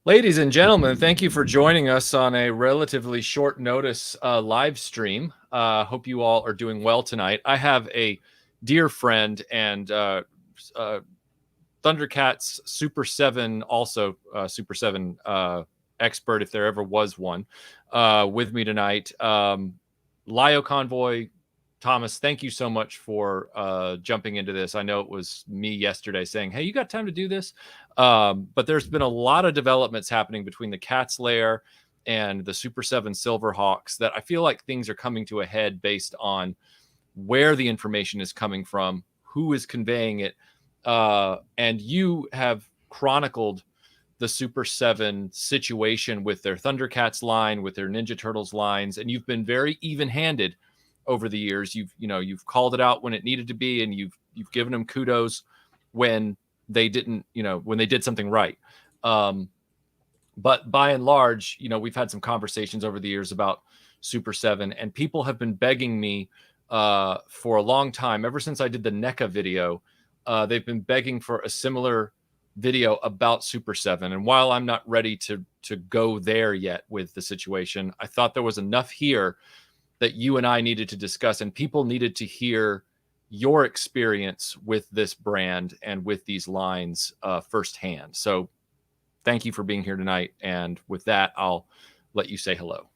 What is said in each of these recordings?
Ladies and gentlemen, thank you for joining us on a relatively short notice live stream. Hope you all are doing well tonight. I have a dear friend and Thundercats Super7, also Super7 expert, if there ever was one, with me tonight. LioConvoy, Thomas, thank you so much for jumping into this. I know it was me yesterday saying, hey, you got time to do this? But there's been a lot of developments happening between the Cats Lair and the Super7 Silverhawks that I feel like things are coming to a head based on where the information is coming from, who is conveying it. And you have chronicled the Super7 situation with their Thundercats line, with their Ninja Turtles lines, and you've been very even-handed over the years. You've called it out when it needed to be, and you've given them kudos when they didn't, when they did something right. But by and large, we've had some conversations over the years about Super7, and people have been begging me for a long time, ever since I did the NECA video. They've been begging for a similar video about Super7. And while I'm not ready to go there yet with the situation, I thought there was enough here that you and I needed to discuss, and people needed to hear your experience with this brand and with these lines firsthand. So thank you for being here tonight. And with that, I'll let you say hello.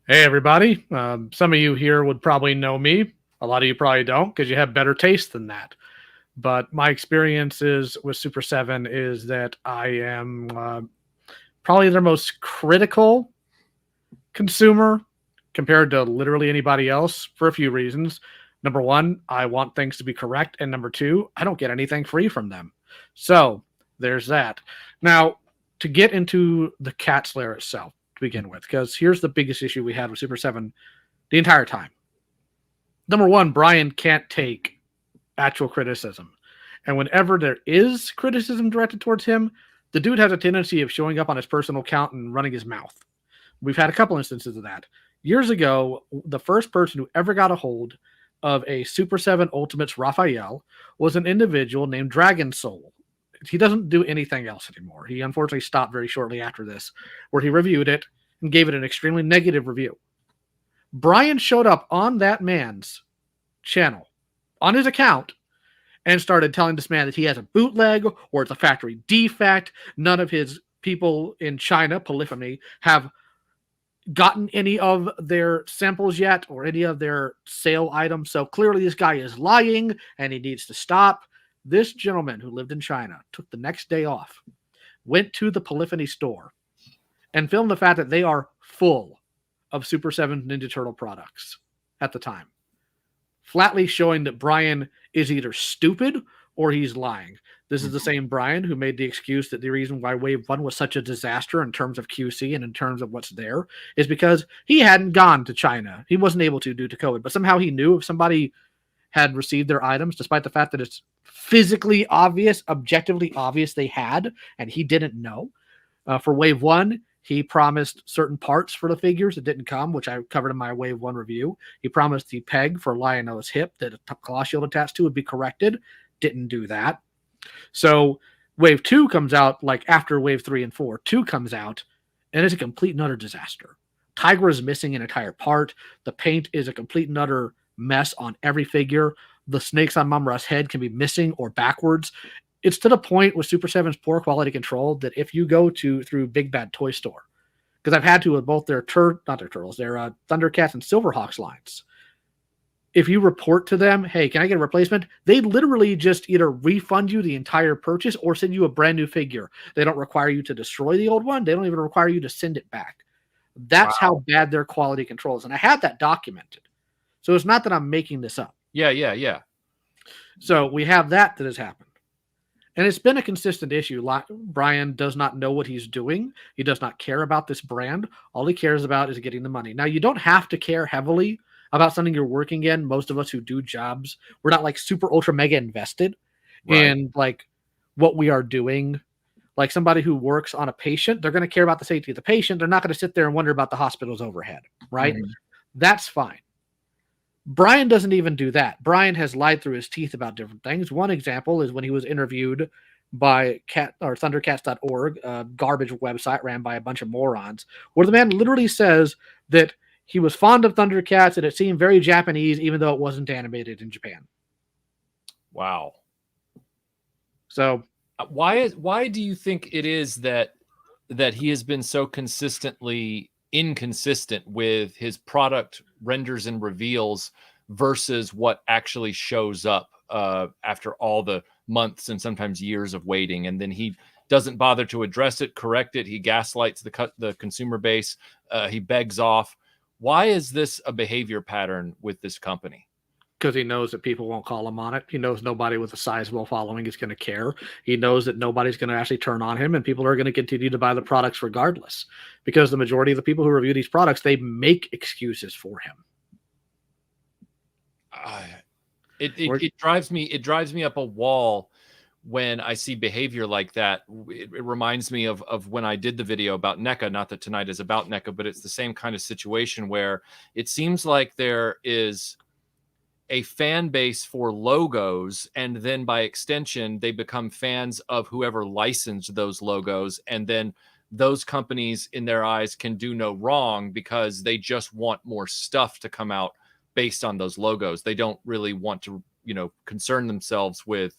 Hey, everybody. Some of you here would probably know me. A lot of you probably don't because you have better taste than that. But my experiences with Super7 is that I am probably their most critical consumer compared to literally anybody else for a few reasons. Number one, I want things to be correct. And number two, I don't get anything free from them. So there's that. Now, to get into the Cats Lair itself to begin with, because here's the biggest issue we had with Super7 the entire time. Number one, Brian can't take actual criticism. And whenever there is criticism directed towards him, the dude has a tendency of showing up on his personal account and running his mouth. We've had a couple instances of that. Years ago, the first person who ever got a hold of a Super7 Ultimates Raphael was an individual named Dragon Soul. He doesn't do anything else anymore. He unfortunately stopped very shortly after this, where he reviewed it and gave it an extremely negative review. Brian showed up on that man's channel, on his account, and started telling this man that he has a bootleg or it's a factory defect. None of his people in China, Polyphony, have gotten any of their samples yet or any of their sale items. So clearly this guy is lying and he needs to stop. This gentleman who lived in China took the next day off, went to the Polyphony store, and filmed the fact that they are full of Super7 Ninja Turtle products at the time, flatly showing that Brian is either stupid or he's lying. This is the same Brian who made the excuse that the reason why Wave 1 was such a disaster in terms of QC and in terms of what's there is because he hadn't gone to China. He wasn't able to due to COVID, but somehow he knew if somebody had received their items, despite the fact that it's physically obvious, objectively obvious they had, and he didn't know. For Wave 1, he promised certain parts for the figures that didn't come, which I covered in my Wave 1 review. He promised the peg for Lionel's hip that a claw shield attached to would be corrected. Didn't do that. So Wave 2 comes out like after Wave 3 and 4. 2 comes out, and it's a complete and utter disaster. Tigra is missing an entire part. The paint is a complete and utter mess on every figure. The snakes on Mumra's head can be missing or backwards. It's to the point with Super7's poor quality control that if you go through Big Bad Toy Store, because I've had to with both their Thundercats and Silverhawks lines, if you report to them, hey, can I get a replacement? They literally just either refund you the entire purchase or send you a brand new figure. They don't require you to destroy the old one. They don't even require you to send it back. That's how bad their quality control is. And I had that documented. So it's not that I'm making this up. Yeah. So we have that has happened. And it's been a consistent issue. Brian does not know what he's doing. He does not care about this brand. All he cares about is getting the money. Now, you don't have to care heavily about something you're working in. Most of us who do jobs, we're not like super ultra mega invested in like what we are doing. Like somebody who works on a patient, they're going to care about the safety of the patient. They're not going to sit there and wonder about the hospital's overhead, right? Mm-hmm. That's fine. Brian doesn't even do that. Brian has lied through his teeth about different things. One example is when he was interviewed by Thundercats.org, a garbage website ran by a bunch of morons, where the man literally says that he was fond of Thundercats and it seemed very Japanese, even though it wasn't animated in Japan. Wow. So why do you think it is that he has been so consistently inconsistent with his product renders and reveals versus what actually shows up after all the months and sometimes years of waiting, and then he doesn't bother to address it, correct it, he gaslights the consumer base, he begs off? Why is this a behavior pattern with this company? because he knows that people won't call him on it. He knows nobody with a sizable following is going to care. He knows that nobody's going to actually turn on him, and people are going to continue to buy the products regardless, because the majority of the people who review these products, they make excuses for him. It drives me up a wall when I see behavior like that. It reminds me of when I did the video about NECA. Not that tonight is about NECA, but it's the same kind of situation where it seems like there is a fan base for logos, and then by extension, they become fans of whoever licensed those logos, and then those companies, in their eyes, can do no wrong because they just want more stuff to come out based on those logos. They don't really want to, concern themselves with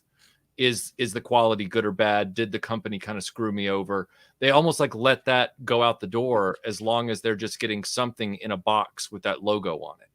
is the quality good or bad? Did the company kind of screw me over? They almost like let that go out the door as long as they're just getting something in a box with that logo on it.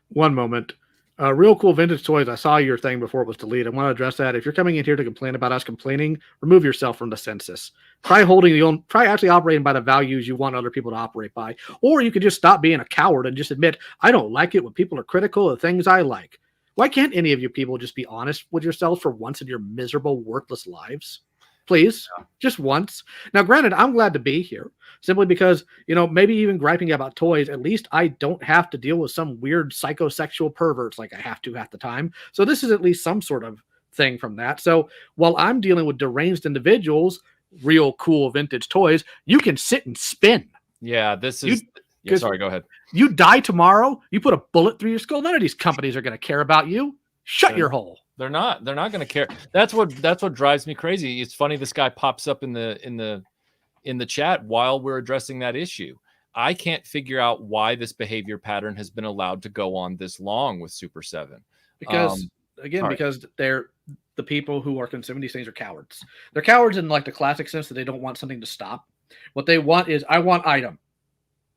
One moment. Real Cool Vintage Toys, I saw your thing before it was deleted. I want to address that. If you're coming in here to complain about us complaining, remove yourself from the census. Try actually operating by the values you want other people to operate by. Or you could just stop being a coward and just admit, I don't like it when people are critical of things I like. Why can't any of you people just be honest with yourselves for once in your miserable, worthless lives? Please, just once. Now, granted, I'm glad to be here simply because, maybe even griping about toys, at least I don't have to deal with some weird psychosexual perverts like I have to half the time. So this is at least some sort of thing from that. So while I'm dealing with deranged individuals, Real Cool Vintage Toys, you can sit and spin. Yeah, sorry, go ahead. You die tomorrow, you put a bullet through your skull, none of these companies are going to care about you. Shut your hole. They're not going to care. That's what drives me crazy. It's funny this guy pops up in the chat while we're addressing that issue. I can't figure out why this behavior pattern has been allowed to go on this long with Super7. Because they're the people who are consuming these things are cowards. They're cowards in like the classic sense that they don't want something to stop. What they want is, I want item,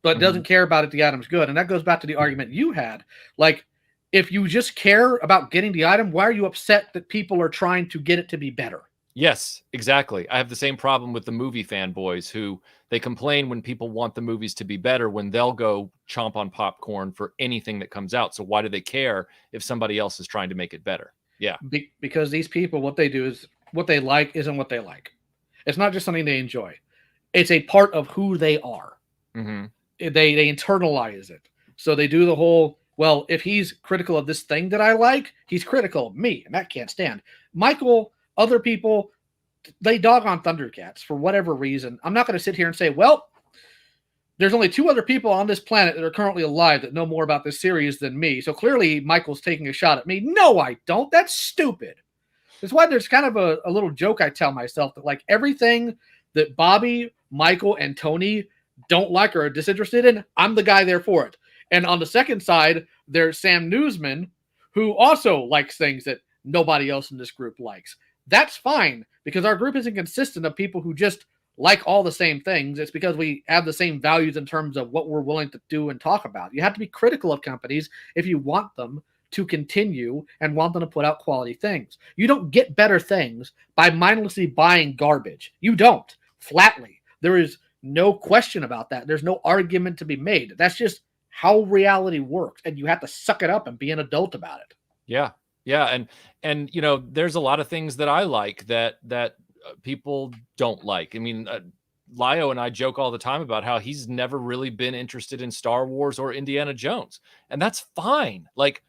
but doesn't care about it. The item's good. And that goes back to the argument you had. Like, if you just care about getting the item, why are you upset that people are trying to get it to be better? Yes, exactly. I have the same problem with the movie fanboys who they complain when people want the movies to be better when they'll go chomp on popcorn for anything that comes out. So why do they care if somebody else is trying to make it better? Yeah. Because these people, what they do is what they like isn't what they like. It's not just something they enjoy. It's a part of who they are. Mm-hmm. They internalize it. So they do the whole, well, if he's critical of this thing that I like, he's critical of me, and that can't stand. Michael, other people, they dog on Thundercats for whatever reason. I'm not going to sit here and say, well, there's only 2 other people on this planet that are currently alive that know more about this series than me. So clearly Michael's taking a shot at me. No, I don't. That's stupid. That's why there's kind of a little joke I tell myself that like everything that Bobby, Michael, and Tony don't like or are disinterested in, I'm the guy there for it. And on the second side, there's Sam Newsman, who also likes things that nobody else in this group likes. That's fine, because our group isn't consistent of people who just like all the same things. It's because we have the same values in terms of what we're willing to do and talk about. You have to be critical of companies if you want them to continue and want them to put out quality things. You don't get better things by mindlessly buying garbage. You don't. Flatly. There is no question about that. There's no argument to be made. That's just how reality works, and you have to suck it up and be an adult about it. Yeah. Yeah. And there's a lot of things that I like that people don't like. I mean, Lio and I joke all the time about how he's never really been interested in Star Wars or Indiana Jones, and that's fine. Like,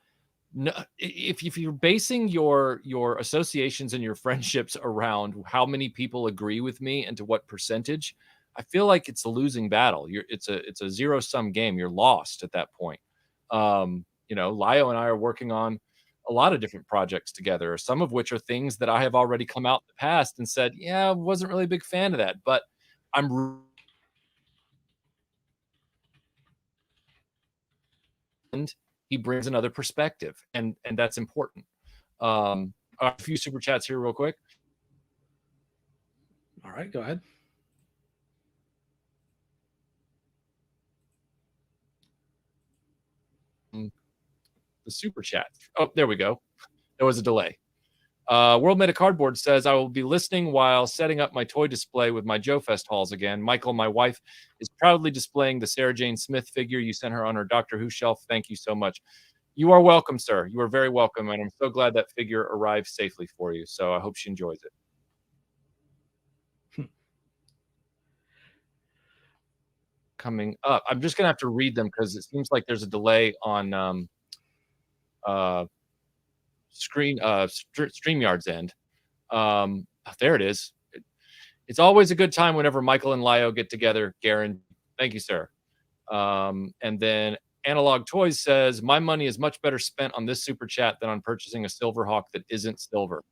no, if you're basing your associations and your friendships around how many people agree with me and to what percentage, I feel like it's a losing battle. It's a zero-sum game. You're lost at that point. Lio and I are working on a lot of different projects together, some of which are things that I have already come out in the past and said, yeah, I wasn't really a big fan of that, but I'm and he brings another perspective, and that's important. A few super chats here real quick. All right, go ahead. The super chat. Oh, there we go. There was a delay. World Meta Cardboard says, I will be listening while setting up my toy display with my Joe Fest hauls again. Michael, my wife, is proudly displaying the Sarah Jane Smith figure you sent her on her Doctor Who shelf. Thank you so much. You are welcome, sir. You are very welcome, and I'm so glad that figure arrived safely for you. So I hope she enjoys it. Coming up, I'm just gonna have to read them because it seems like there's a delay on StreamYard's end. There it is. It's always a good time whenever Michael and Lio get together. Garen, thank you, sir. And then Analog Toys says, my money is much better spent on this super chat than on purchasing a Silverhawk that isn't silver.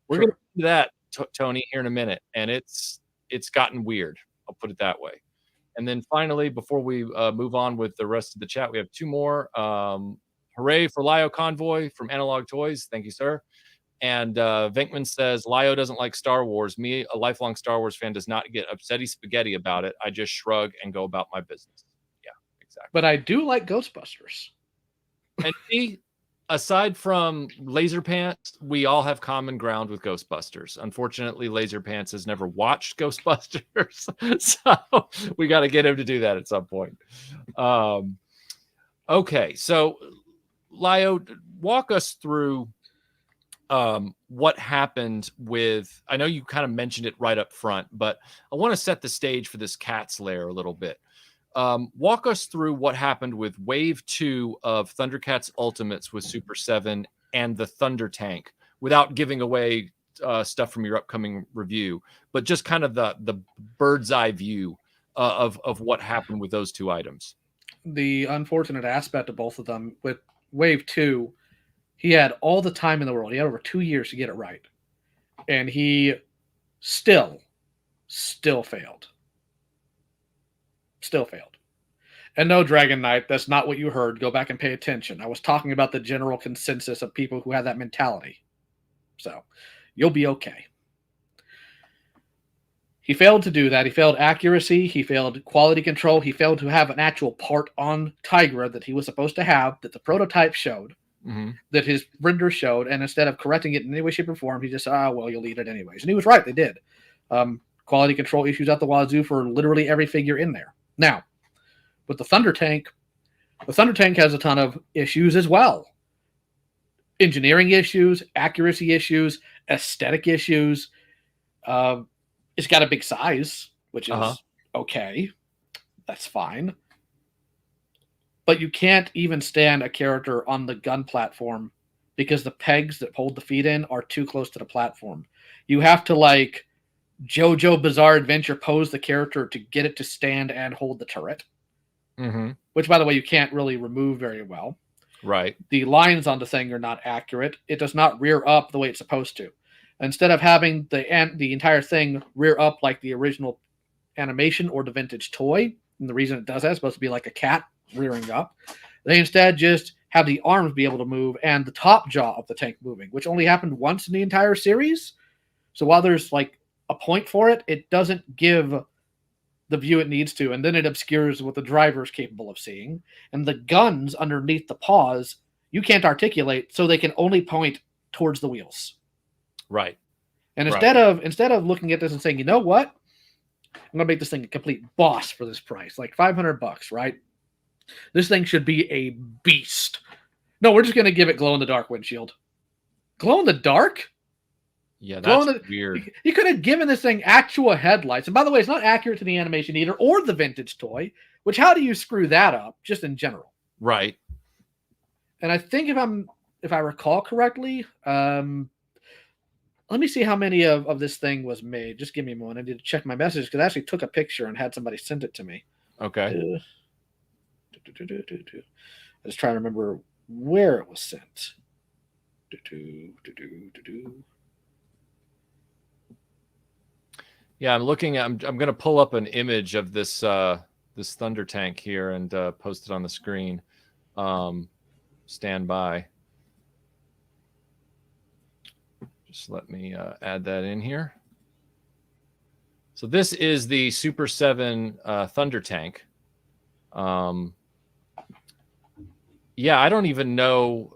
We're going to do that, Tony, here in a minute, and it's gotten weird. I'll put it that way. And then finally, before we move on with the rest of the chat, we have two more. Hooray for LioConvoy from Analog Toys. Thank you, sir. And Venkman says, Lio doesn't like Star Wars. Me, a lifelong Star Wars fan, does not get upsetty spaghetti about it. I just shrug and go about my business. Yeah, exactly. But I do like Ghostbusters. And see, aside from Laser Pants, we all have common ground with Ghostbusters. Unfortunately, Laser Pants has never watched Ghostbusters, so we got to get him to do that at some point. Okay, so Lio, walk us through what happened with, I know you kind of mentioned it right up front, but I want to set the stage for this Cats Lair a little bit. Walk us through what happened with Wave 2 of Thundercats Ultimates with Super7 and the Thunder Tank, without giving away stuff from your upcoming review, but just kind of the bird's eye view of what happened with those two items. The unfortunate aspect of both of them, with Wave 2, he had all the time in the world. He had over 2 years to get it right. And he still failed. Still failed. And no, Dragon Knight, that's not what you heard. Go back and pay attention. I was talking about the general consensus of people who have that mentality. So, you'll be okay. He failed to do that. He failed accuracy. He failed quality control. He failed to have an actual part on Tigra that he was supposed to have, that the prototype showed, that his render showed, and instead of correcting it in any way, shape, or form, he just said, well, you'll eat it anyways. And he was right. They did. Quality control issues out the wazoo for literally every figure in there. Now, with the Thunder Tank has a ton of issues as well. Engineering issues, accuracy issues, aesthetic issues. It's got a big size, which is okay. That's fine. But you can't even stand a character on the gun platform because the pegs that hold the feet in are too close to the platform. You have to, like, JoJo Bizarre Adventure pose the character to get it to stand and hold the turret. Which, by the way, you can't really remove very well. Right. The lines on the thing are not accurate. It does not rear up the way it's supposed to. Instead of having the entire thing rear up like the original animation or the vintage toy, and the reason it does that is supposed to be like a cat rearing up, they instead just have the arms be able to move and the top jaw of the tank moving, which only happened once in the entire series. So while there's like a point for it, it doesn't give the view it needs to, and then it obscures what the driver is capable of seeing. And the guns underneath the paws, you can't articulate, so they can only point towards the wheels. Right. And instead of looking at this and saying, you know what, I'm gonna make this thing a complete boss for this price, like $500, right? This thing should be a beast. No, we're just gonna give it glow in the dark windshield. Glow in the dark? Yeah, that's weird. You could have given this thing actual headlights. And by the way, it's not accurate to the animation either, or the vintage toy, which, how do you screw that up, just in general? Right. And I think if I recall correctly, let me see how many of this thing was made. Just give me a moment. I need to check my messages because I actually took a picture and had somebody send it to me. Okay. I just trying to remember where it was sent. Yeah, I'm looking at. I'm going to pull up an image of this this Thunder tank here and post it on the screen. Stand by. Just let me add that in here. So this is the Super 7 Thunder tank. Yeah, I don't even know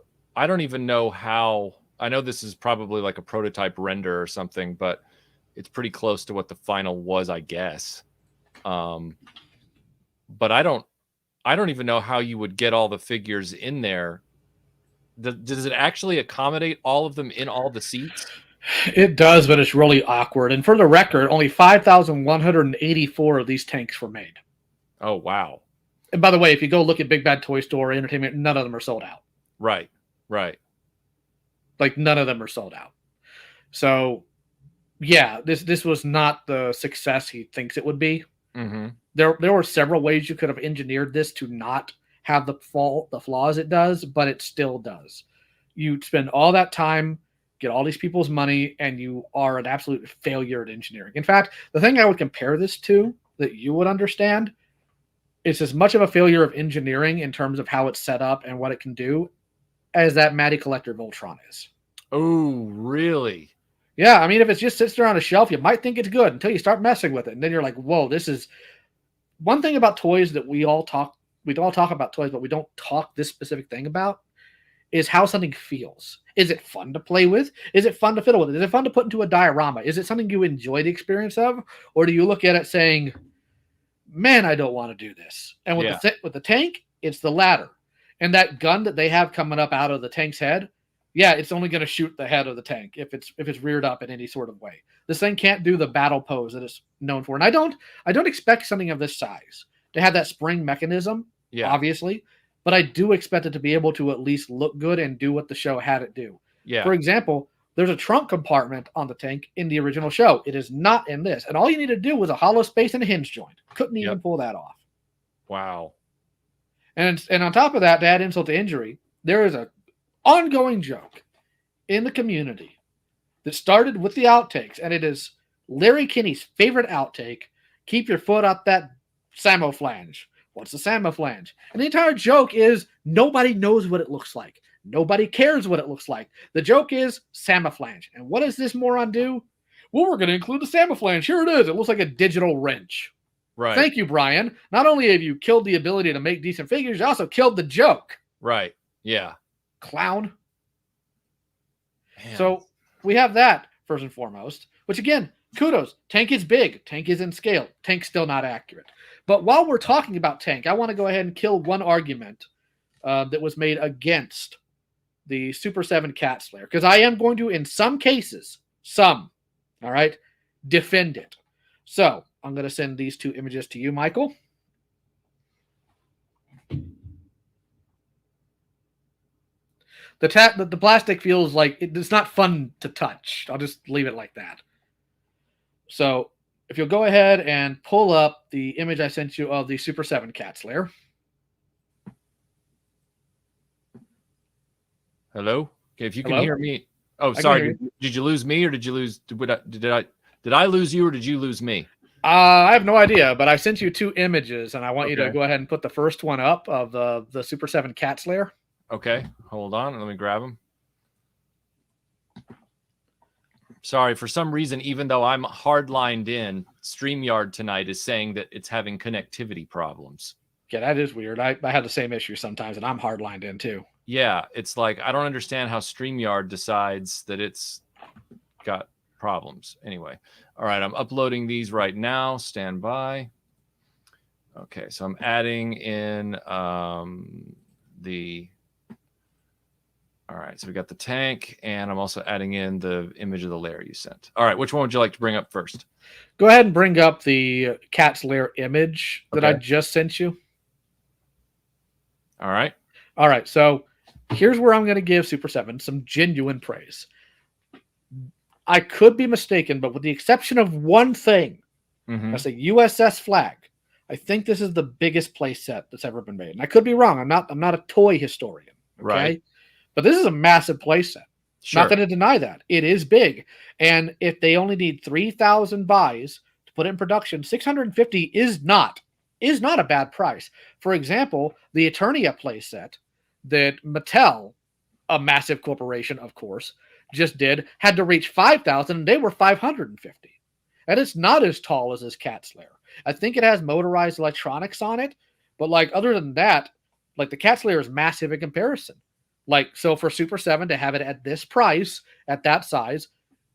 how. I know this is probably like a prototype render or something, but it's pretty close to what the final was, I guess. But I don't even know how you would get all the figures in there. Does it actually accommodate all of them in all the seats? It does, but it's really awkward. And for the record, only 5,184 of these tanks were made. Oh, wow. And by the way, if you go look at Big Bad Toy Store or Entertainment, none of them are sold out. Right, right. Like, none of them are sold out. So, yeah, this was not the success he thinks it would be. Mm-hmm. There were several ways you could have engineered this to not have the flaws it does, but it still does. You spend all that time, get all these people's money, and you are an absolute failure at engineering. In fact, the thing I would compare this to that you would understand, it's as much of a failure of engineering in terms of how it's set up and what it can do as that Matty Collector Voltron is. Oh, really? Yeah, I mean, if it just sits there on a shelf, you might think it's good until you start messing with it. And then you're like, whoa, this is... One thing about toys that we all talk about toys, but we don't talk this specific thing about, is how something feels. Is it fun to play with? Is it fun to fiddle with? Is it fun to put into a diorama? Is it something you enjoy the experience of? Or do you look at it saying, man, I don't want to do this? And with, with the tank, it's the latter. And that gun that they have coming up out of the tank's head, yeah, it's only going to shoot the head of the tank if it's reared up in any sort of way. This thing can't do the battle pose that it's known for. And I don't expect something of this size to have that spring mechanism, obviously, but I do expect it to be able to at least look good and do what the show had it do. Yeah. For example, there's a trunk compartment on the tank in the original show. It is not in this. And all you need to do was a hollow space and a hinge joint. Couldn't even pull that off. Wow. And on top of that, to add insult to injury, there is a ongoing joke in the community that started with the outtakes, and it is Larry Kinney's favorite outtake: keep your foot up that samoflange. What's the samoflange? And the entire joke is nobody knows what it looks like. Nobody cares what it looks like. The joke is samoflange. And what does this moron do? Well, we're going to include the samoflange. Here it is. It looks like a digital wrench. Right. Thank you, Brian. Not only have you killed the ability to make decent figures, you also killed the joke. Right. Yeah. Clown. Man. So we have that first and foremost, which again, kudos. Tank is big. Tank is in scale. Tank's still not accurate. But while we're talking about tank, I want to go ahead and kill one argument that was made against the Super 7 Cats Lair, because I am going to, in some cases, all right, defend it. So I'm going to send these two images to you, Michael. The plastic feels like it's not fun to touch. I'll just leave it like that. So if you'll go ahead and pull up the image I sent you of the Super 7 Cats Lair. Hello? Okay, if you can Hello? hear me. Oh, sorry. Did you lose me, or did you lose? Did I lose you, or did you lose me? I have no idea, but I sent you two images, and I want you to go ahead and put the first one up of the Super 7 Cats Lair. Okay, hold on. Let me grab them. Sorry, for some reason, even though I'm hard lined in, StreamYard tonight is saying that it's having connectivity problems. Yeah, that is weird. I have the same issue sometimes, and I'm hard lined in too. Yeah, it's like I don't understand how StreamYard decides that it's got problems. Anyway, all right, I'm uploading these right now. Stand by. Okay, so I'm adding in the... All right, so we got the tank, and I'm also adding in the image of the lair you sent. All right, which one would you like to bring up first? Go ahead and bring up the Cat's Lair image that I just sent you. All right. All right, so here's where I'm going to give Super 7 some genuine praise. I could be mistaken, but with the exception of one thing, that's a USS flag. I think this is the biggest play set that's ever been made. And I could be wrong. I'm not a toy historian. Okay? Right. But this is a massive play set. Sure. Not going to deny that. It is big. And if they only need 3,000 buys to put it in production, 650 is not a bad price. For example, the Eternia playset that Mattel, a massive corporation, of course, just did, had to reach 5,000, and they were 550. And it's not as tall as this Cat's Lair. I think it has motorized electronics on it, but like other than that, like the Cat's Lair is massive in comparison. Like, so for Super 7 to have it at this price, at that size,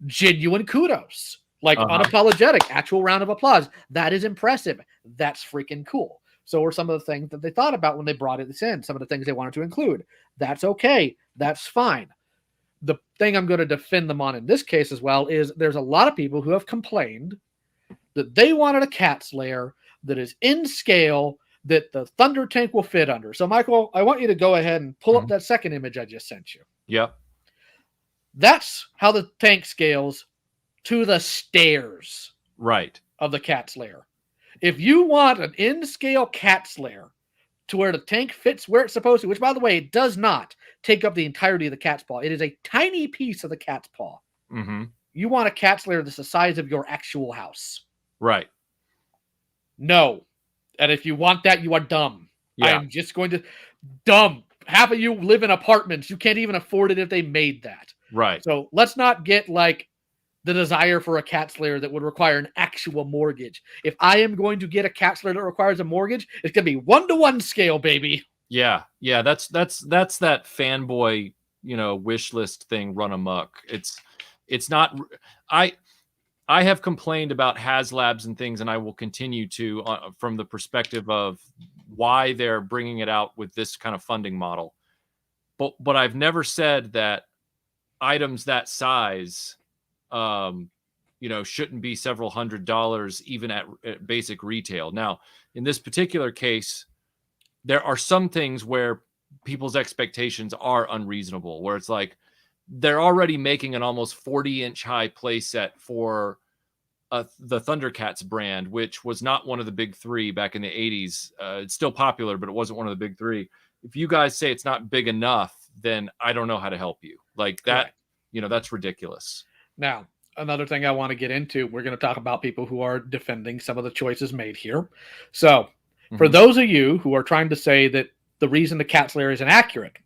genuine kudos. Like unapologetic, actual round of applause. That is impressive. That's freaking cool. So are some of the things that they thought about when they brought this in, some of the things they wanted to include. That's okay. That's fine. The thing I'm going to defend them on in this case as well is there's a lot of people who have complained that they wanted a Cat's Lair that is in scale that the Thunder tank will fit under. So, Michael, I want you to go ahead and pull up that second image I just sent you. Yep. That's how the tank scales to the stairs of the Cat's Lair. If you want an in-scale Cat's Lair to where the tank fits where it's supposed to, which, by the way, it does not take up the entirety of the cat's paw. It is a tiny piece of the cat's paw. Mm-hmm. You want a Cat's Lair that's the size of your actual house. Right. No. And if you want that, you are dumb. Yeah. I am just going to... Dumb. Half of you live in apartments. You can't even afford it if they made that. Right. So let's not get like the desire for a Cat's Lair that would require an actual mortgage. If I am going to get a Cat's Lair that requires a mortgage, it's going to be 1-to-1 scale, baby. Yeah. Yeah. That's that fanboy, wish list thing run amok. It's not, I have complained about HasLabs and things, and I will continue to from the perspective of why they're bringing it out with this kind of funding model. But I've never said that items that size, shouldn't be several $100s even at basic retail. Now, in this particular case, there are some things where people's expectations are unreasonable, where it's like they're already making an almost 40-inch high playset for the Thundercats brand, which was not one of the big three back in the 80s. It's still popular, but it wasn't one of the big three. If you guys say it's not big enough, then I don't know how to help you. Like that, right. That's ridiculous. Now, another thing I want to get into, we're going to talk about people who are defending some of the choices made here. So, for those of you who are trying to say that the reason the Cat's Lair is inaccurate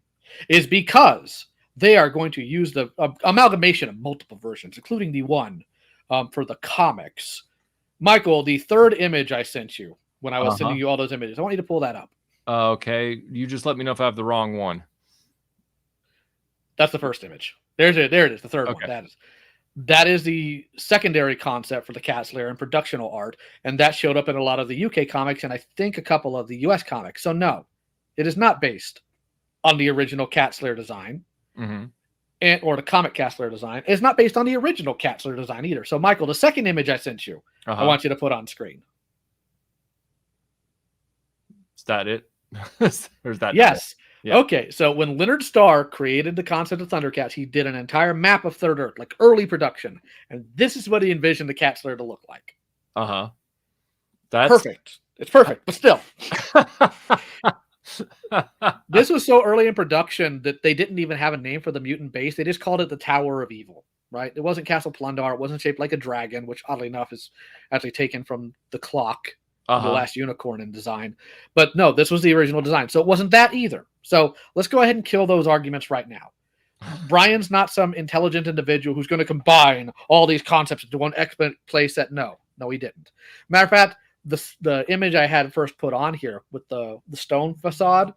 is because they are going to use the amalgamation of multiple versions, including the one for the comics. Michael, the third image I sent you when I was sending you all those images, I want you to pull that up. Okay. You just let me know if I have the wrong one. That's the first image. There it is, the third one. That is the secondary concept for the Cat's Lair and productional art, and that showed up in a lot of the UK comics and I think a couple of the US comics. So no, it is not based on the original Cat's Lair design. Or the comic Cat's Lair design. It's not based on the original Cat's Lair design either. So, Michael, the second image I sent you, I want you to put on screen. Is that it? Or is that yes. Yeah. Okay, so when Leonard Starr created the concept of Thundercats, he did an entire map of Third Earth, like early production. And this is what he envisioned the Cat's Lair to look like. That's perfect. It's perfect, but still. This was so early in production that they didn't even have a name for the mutant base. They just called it the Tower of Evil, right? It wasn't Castle Plundar. It wasn't shaped like a dragon, which oddly enough is actually taken from the clock, the last unicorn in design. But no, this was the original design. So it wasn't that either. So let's go ahead and kill those arguments right now. Brian's not some intelligent individual who's going to combine all these concepts into one expert playset. No, he didn't. Matter of fact, the image I had first put on here with the stone facade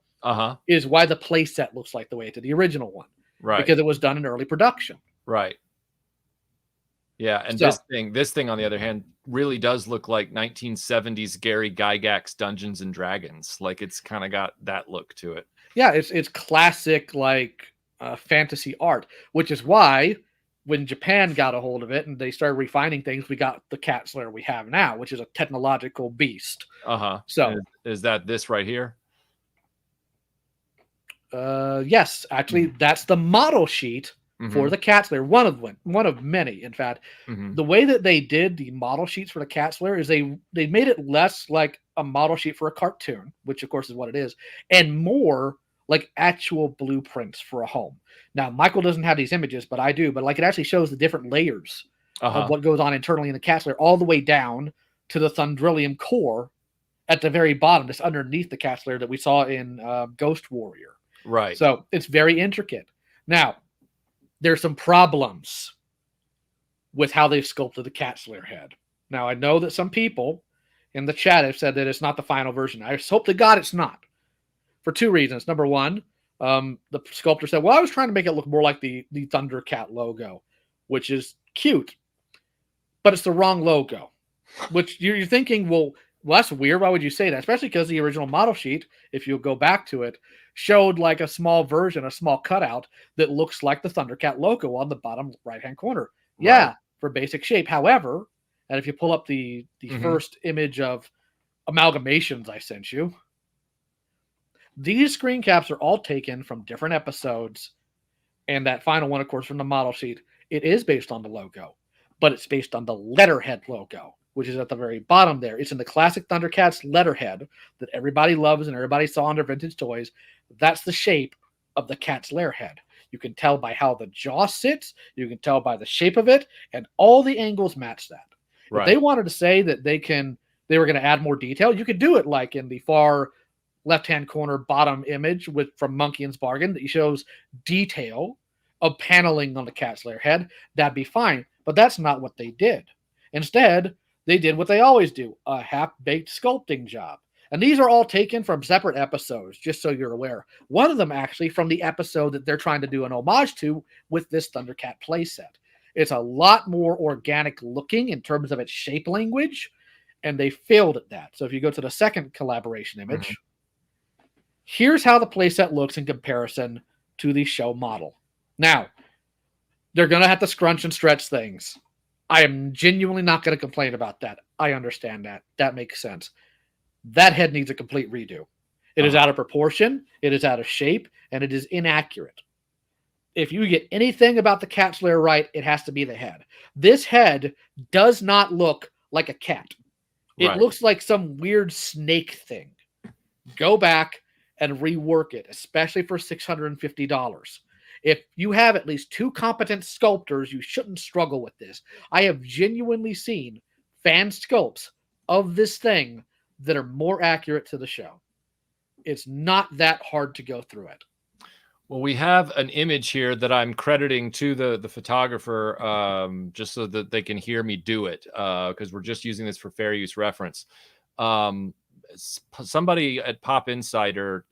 is why the playset looks like the way it did the original one. Right. Because it was done in early production. Right. Yeah, and this thing on the other hand really does look like 1970s Gary Gygax Dungeons and Dragons. Like it's kind of got that look to it. Yeah, it's classic like fantasy art, which is why when Japan got a hold of it and they started refining things, we got the Cat's Lair we have now, which is a technological beast. So is that this right here? Yes, actually, that's the model sheet for the Cat's Lair. One of many, in fact. The way that they did the model sheets for the Cat's Lair is they made it less like a model sheet for a cartoon, which of course is what it is, and more like actual blueprints for a home. Now, Michael doesn't have these images, but I do. But like it actually shows the different layers of what goes on internally in the Cats Lair, all the way down to the Thundrillium core at the very bottom, just underneath the Cats Lair that we saw in Ghost Warrior. Right. So it's very intricate. Now, there's some problems with how they've sculpted the Cats Lair head. Now, I know that some people in the chat have said that it's not the final version. I hope to God it's not. For two reasons. Number one, the sculptor said, well, I was trying to make it look more like the Thundercat logo, which is cute, but it's the wrong logo. Which you're thinking, well, that's weird. Why would you say that? Especially because the original model sheet, if you'll go back to it, showed like a small version, a small cutout that looks like the Thundercat logo on the bottom right-hand corner. Right. Yeah, for basic shape. However, and if you pull up the first image of amalgamations I sent you, these screen caps are all taken from different episodes, and that final one, of course, from the model sheet, it is based on the logo, but it's based on the letterhead logo, which is at the very bottom there. It's in the classic Thundercats letterhead that everybody loves and everybody saw on their vintage toys. That's the shape of the Cat's Lair head. You can tell by how the jaw sits. You can tell by the shape of it, and all the angles match that. Right. If they wanted to say that they were going to add more detail, you could do it like in the far left-hand corner bottom image from Monkey and Bargain that shows detail of paneling on the Cat's Lair head. That'd be fine, but that's not what they did. Instead, they did what they always do, a half-baked sculpting job. And these are all taken from separate episodes, just so you're aware. One of them actually from the episode that they're trying to do an homage to with this Thundercat playset. It's a lot more organic looking in terms of its shape language, and they failed at that. So if you go to the second collaboration image, here's how the playset looks in comparison to the show model. Now, they're going to have to scrunch and stretch things. I am genuinely not going to complain about that. I understand that. That makes sense. That head needs a complete redo. It is out of proportion, it is out of shape, and it is inaccurate. If you get anything about the Cat's Lair right, it has to be the head. This head does not look like a cat. It looks like some weird snake thing. Go back and rework it, especially for $650. If you have at least two competent sculptors, you shouldn't struggle with this. I have genuinely seen fan sculpts of this thing that are more accurate to the show. It's not that hard to go through it. Well, we have an image here that I'm crediting to the photographer, just so that they can hear me do it, because we're just using this for fair use reference. Somebody at Pop Insider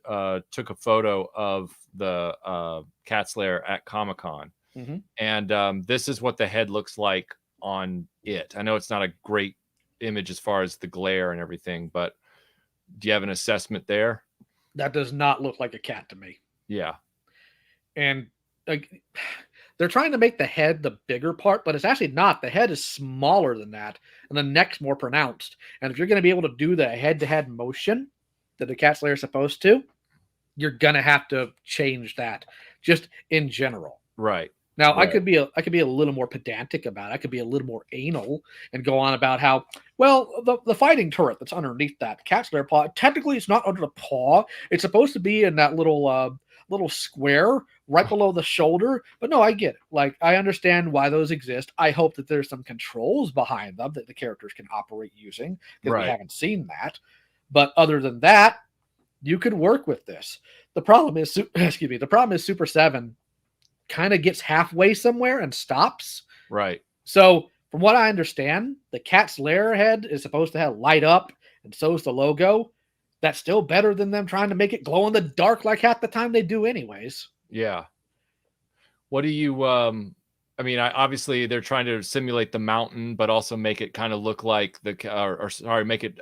took a photo of the Cat's Lair at Comic-Con, and this is what the head looks like on it. I know it's not a great image as far as the glare and everything, but do you have an assessment there? That does not look like a cat to me. Yeah. And like, they're trying to make the head the bigger part, but it's actually not. The head is smaller than that, and the neck's more pronounced. And if you're going to be able to do the head-to-head motion that the Cat's Lair is supposed to, you're going to have to change that just in general. Right. Now, I could be a little more pedantic about it. I could be a little more anal and go on about how, well, the fighting turret that's underneath that Cat's Lair paw, technically it's not under the paw. It's supposed to be in that little square right below the shoulder. But no, I get it. Like, I understand why those exist. I hope that there's some controls behind them that the characters can operate using, because we haven't seen that. But other than that, you could work with this. The problem is, Super 7 kind of gets halfway somewhere and stops. Right. So from what I understand, the Cat's Lair head is supposed to have light up, and so is the logo. That's still better than them trying to make it glow in the dark like half the time they do anyways. Yeah. What do you, I mean, obviously they're trying to simulate the mountain, but also make it kind of look like make it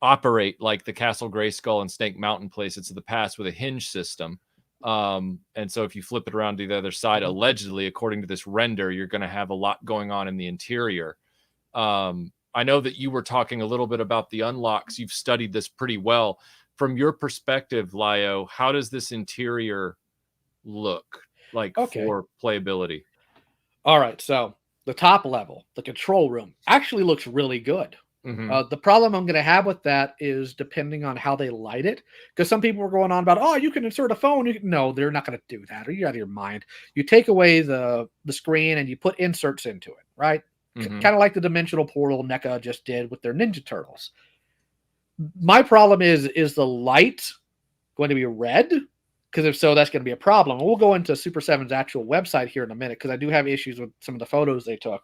operate like the Castle Grayskull and Snake Mountain playsets of the past with a hinge system. And so if you flip it around to the other side, allegedly, according to this render, you're going to have a lot going on in the interior. I know that you were talking a little bit about the unlocks. You've studied this pretty well. From your perspective, Lio, how does this interior look like for playability? All right, so the top level, the control room, actually looks really good. The problem I'm going to have with that is depending on how they light it, because some people were going on about, oh, you can insert a phone. No, they're not going to do that. Are you out of your mind? You take away the screen and you put inserts into it, right? Kind of like the dimensional portal NECA just did with their Ninja Turtles. My problem is the light going to be red? Because if so, that's going to be a problem. And we'll go into Super7's actual website here in a minute, because I do have issues with some of the photos they took.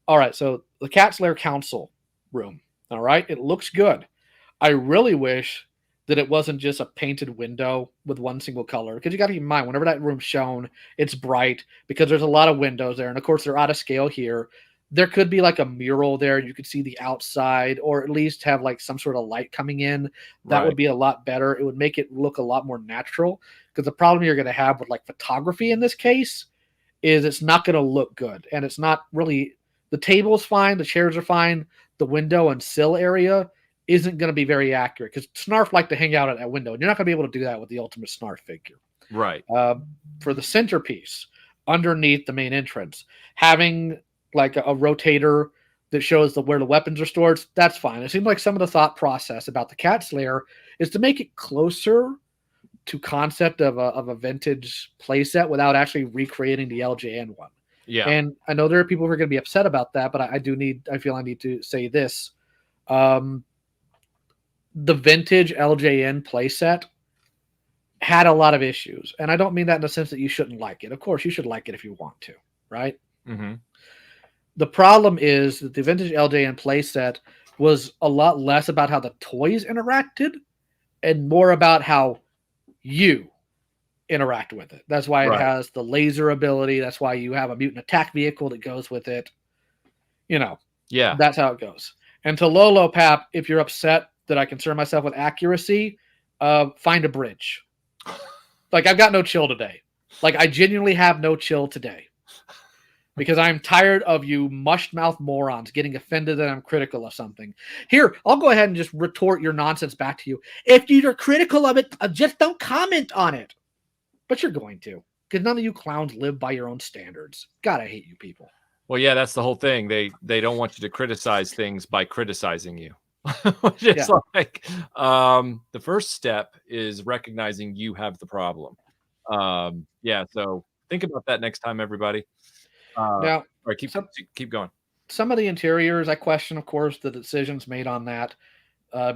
All right, so the Cats Lair Council room. All right, it looks good. I really wish that it wasn't just a painted window with one single color, because you got to keep in mind, whenever that room's shown, it's bright because there's a lot of windows there, and of course they're out of scale here. There could be like a mural there, you could see the outside, or at least have like some sort of light coming in. That would be a lot better. It would make it look a lot more natural, because the problem you're going to have with like photography in this case is it's not going to look good, and it's not really. The table's fine, the chairs are fine, the window and sill area isn't going to be very accurate, because Snarf like to hang out at that window, and you're not going to be able to do that with the Ultimate Snarf figure. Right. For the centerpiece, underneath the main entrance, having like a rotator that shows where the weapons are stored, that's fine. It seems like some of the thought process about the Cats Lair is to make it closer to concept of a vintage playset without actually recreating the LJN one. Yeah. And I know there are people who are going to be upset about that, but I feel I need to say this. The vintage LJN playset had a lot of issues. And I don't mean that in the sense that you shouldn't like it. Of course, you should like it if you want to, right? The problem is that the vintage LJN playset was a lot less about how the toys interacted and more about how you interact with it. That's why it has the laser ability. That's why you have a mutant attack vehicle that goes with it. That's how it goes. And to Lolo Pap, if you're upset that I concern myself with accuracy, find a bridge. Like, I've got no chill today. Like, I genuinely have no chill today, because I'm tired of you mush-mouth morons getting offended that I'm critical of something. Here, I'll go ahead and just retort your nonsense back to you. If you're critical of it, just don't comment on it. But you're going to, because none of you clowns live by your own standards. God, I hate you people. Well, yeah, that's the whole thing. They don't want you to criticize things by criticizing you. It's like the first step is recognizing you have the problem. So think about that next time, everybody. Now, keep going. Some of the interiors, I question, of course, the decisions made on that.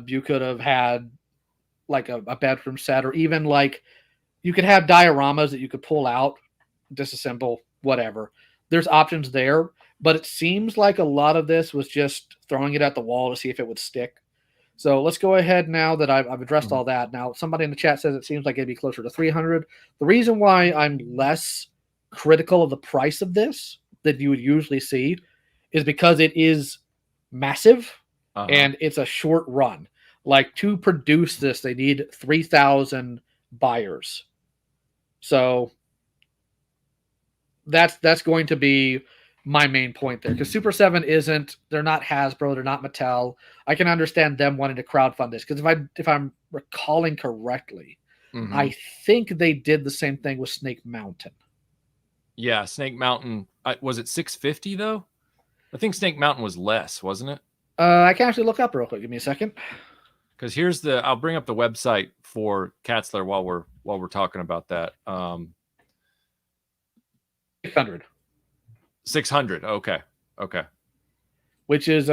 You could have had like a bedroom set, or even like you could have dioramas that you could pull out, disassemble, whatever. There's options there, but it seems like a lot of this was just throwing it at the wall to see if it would stick. So let's go ahead now that I've addressed all that. Now, somebody in the chat says it seems like it'd be closer to 300. The reason why I'm less critical of the price of this that you would usually see is because it is massive and it's a short run. Like, to produce this, they need 3,000 buyers. So that's going to be my main point there, because Super7 they're not Hasbro, they're not Mattel. I can understand them wanting to crowdfund this, because if I'm recalling correctly, I think they did the same thing with Snake Mountain. Yeah, Snake Mountain. Was it 650 though? I think Snake Mountain was less, wasn't it? I can actually look up real quick. Give me a second. Because I'll bring up the website for Cats Lair while we're talking about that. 600. 600. Okay. Which is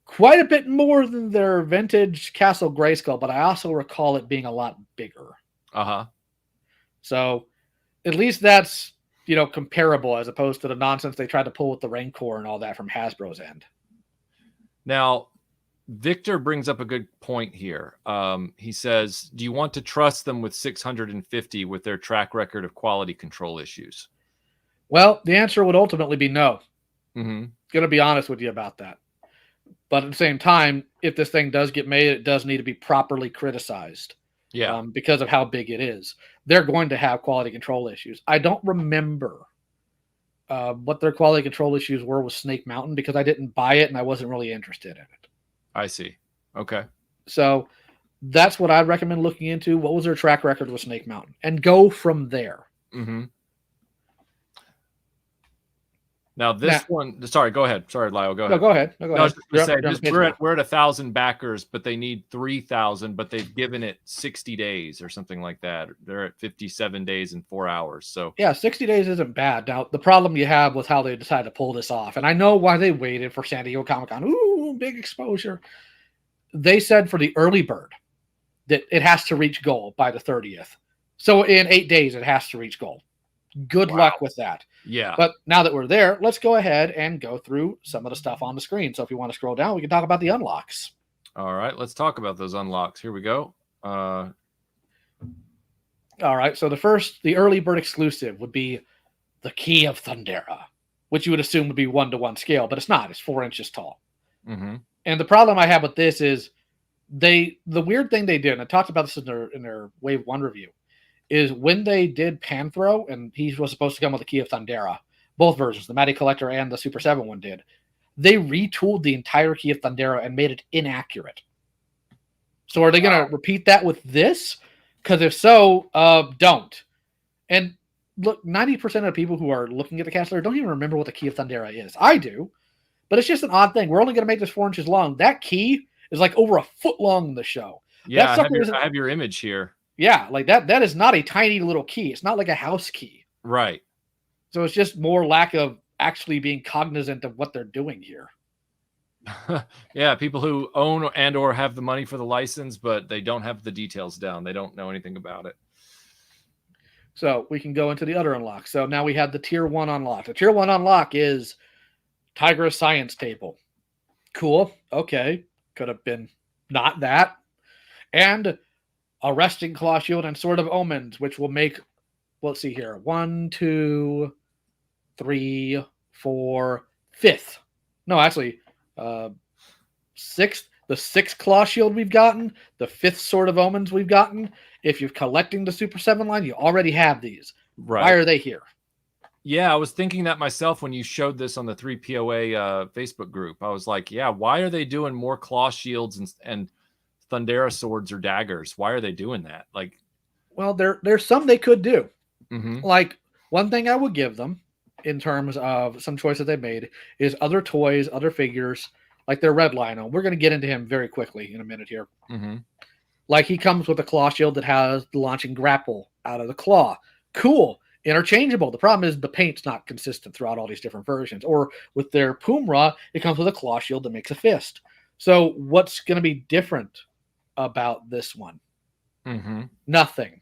quite a bit more than their vintage Castle Grayskull, but I also recall it being a lot bigger. So at least that's, comparable, as opposed to the nonsense they tried to pull with the Rancor and all that from Hasbro's end. Now, Victor brings up a good point here. He says, do you want to trust them with 650 with their track record of quality control issues? Well, the answer would ultimately be no. Going to be honest with you about that. But at the same time, if this thing does get made, it does need to be properly criticized. Yeah. Because of how big it is. They're going to have quality control issues. I don't remember what their quality control issues were with Snake Mountain, because I didn't buy it and I wasn't really interested in it. I see. Okay. So that's what I'd recommend looking into. What was their track record with Snake Mountain? And go from there. Now this one, sorry, go ahead. Sorry, Lyle, go ahead. No, go ahead. No, go ahead. I was just gonna say, we're at 1,000 backers, but they need 3,000, but they've given it 60 days or something like that. They're at 57 days and 4 hours. So yeah, 60 days isn't bad. Now the problem you have was how they decided to pull this off, and I know why they waited for San Diego Comic-Con. Ooh, big exposure. They said for the early bird that it has to reach goal by the 30th. So in 8 days, it has to reach goal. Good luck with that. Yeah. But now that we're there, let's go ahead and go through some of the stuff on the screen. So if you want to scroll down, we can talk about the unlocks. All right, let's talk about those unlocks. Here we go. All right, so the early bird exclusive would be the Key of Thundera, which you would assume would be 1-to-1 scale, but it's not. It's 4 inches tall. Mm-hmm. And the problem I have with this is the weird thing they did, and I talked about this in their Wave 1 review, is when they did Panthro, and he was supposed to come with the Key of Thundera, both versions, the Matty Collector and the Super 7 one did, they retooled the entire Key of Thundera and made it inaccurate. So are they going to repeat that with this? Because if so, don't. And look, 90% of people who are looking at the Cats Lair don't even remember what the Key of Thundera is. I do, but it's just an odd thing. We're only going to make this 4 inches long. That key is like over a foot long in the show. Yeah, I have your image here. Yeah, like that is not a tiny little key. It's not like a house key. Right. So it's just more lack of actually being cognizant of what they're doing here. Yeah, people who own and or have the money for the license, but they don't have the details down. They don't know anything about it. So we can go into the other unlock. So now we have the Tier 1 unlock. The Tier 1 unlock is Tiger's Science Table. Cool. Okay. Could have been not that. And a Resting Claw Shield and Sword of Omens, which will make, let's see here, 1, 2, 3, 4, 5th. No, actually, 6th. The 6th Claw Shield we've gotten, the 5th Sword of Omens we've gotten. If you're collecting the Super 7 line, you already have these. Right. Why are they here? Yeah, I was thinking that myself when you showed this on the 3POA Facebook group. I was like, yeah, why are they doing more Claw Shields and Thundera swords or daggers? Why are they doing that? Like, well, there's some they could do. Mm-hmm. Like, one thing I would give them in terms of some choices they made is other toys, other figures, like their Red Lino. We're going to get into him very quickly in a minute here. Mm-hmm. Like, he comes with a claw shield that has the launching grapple out of the claw. Cool. Interchangeable. The problem is the paint's not consistent throughout all these different versions. Or with their Pumra, it comes with a claw shield that makes a fist. So what's going to be different about this one? Mm-hmm. Nothing.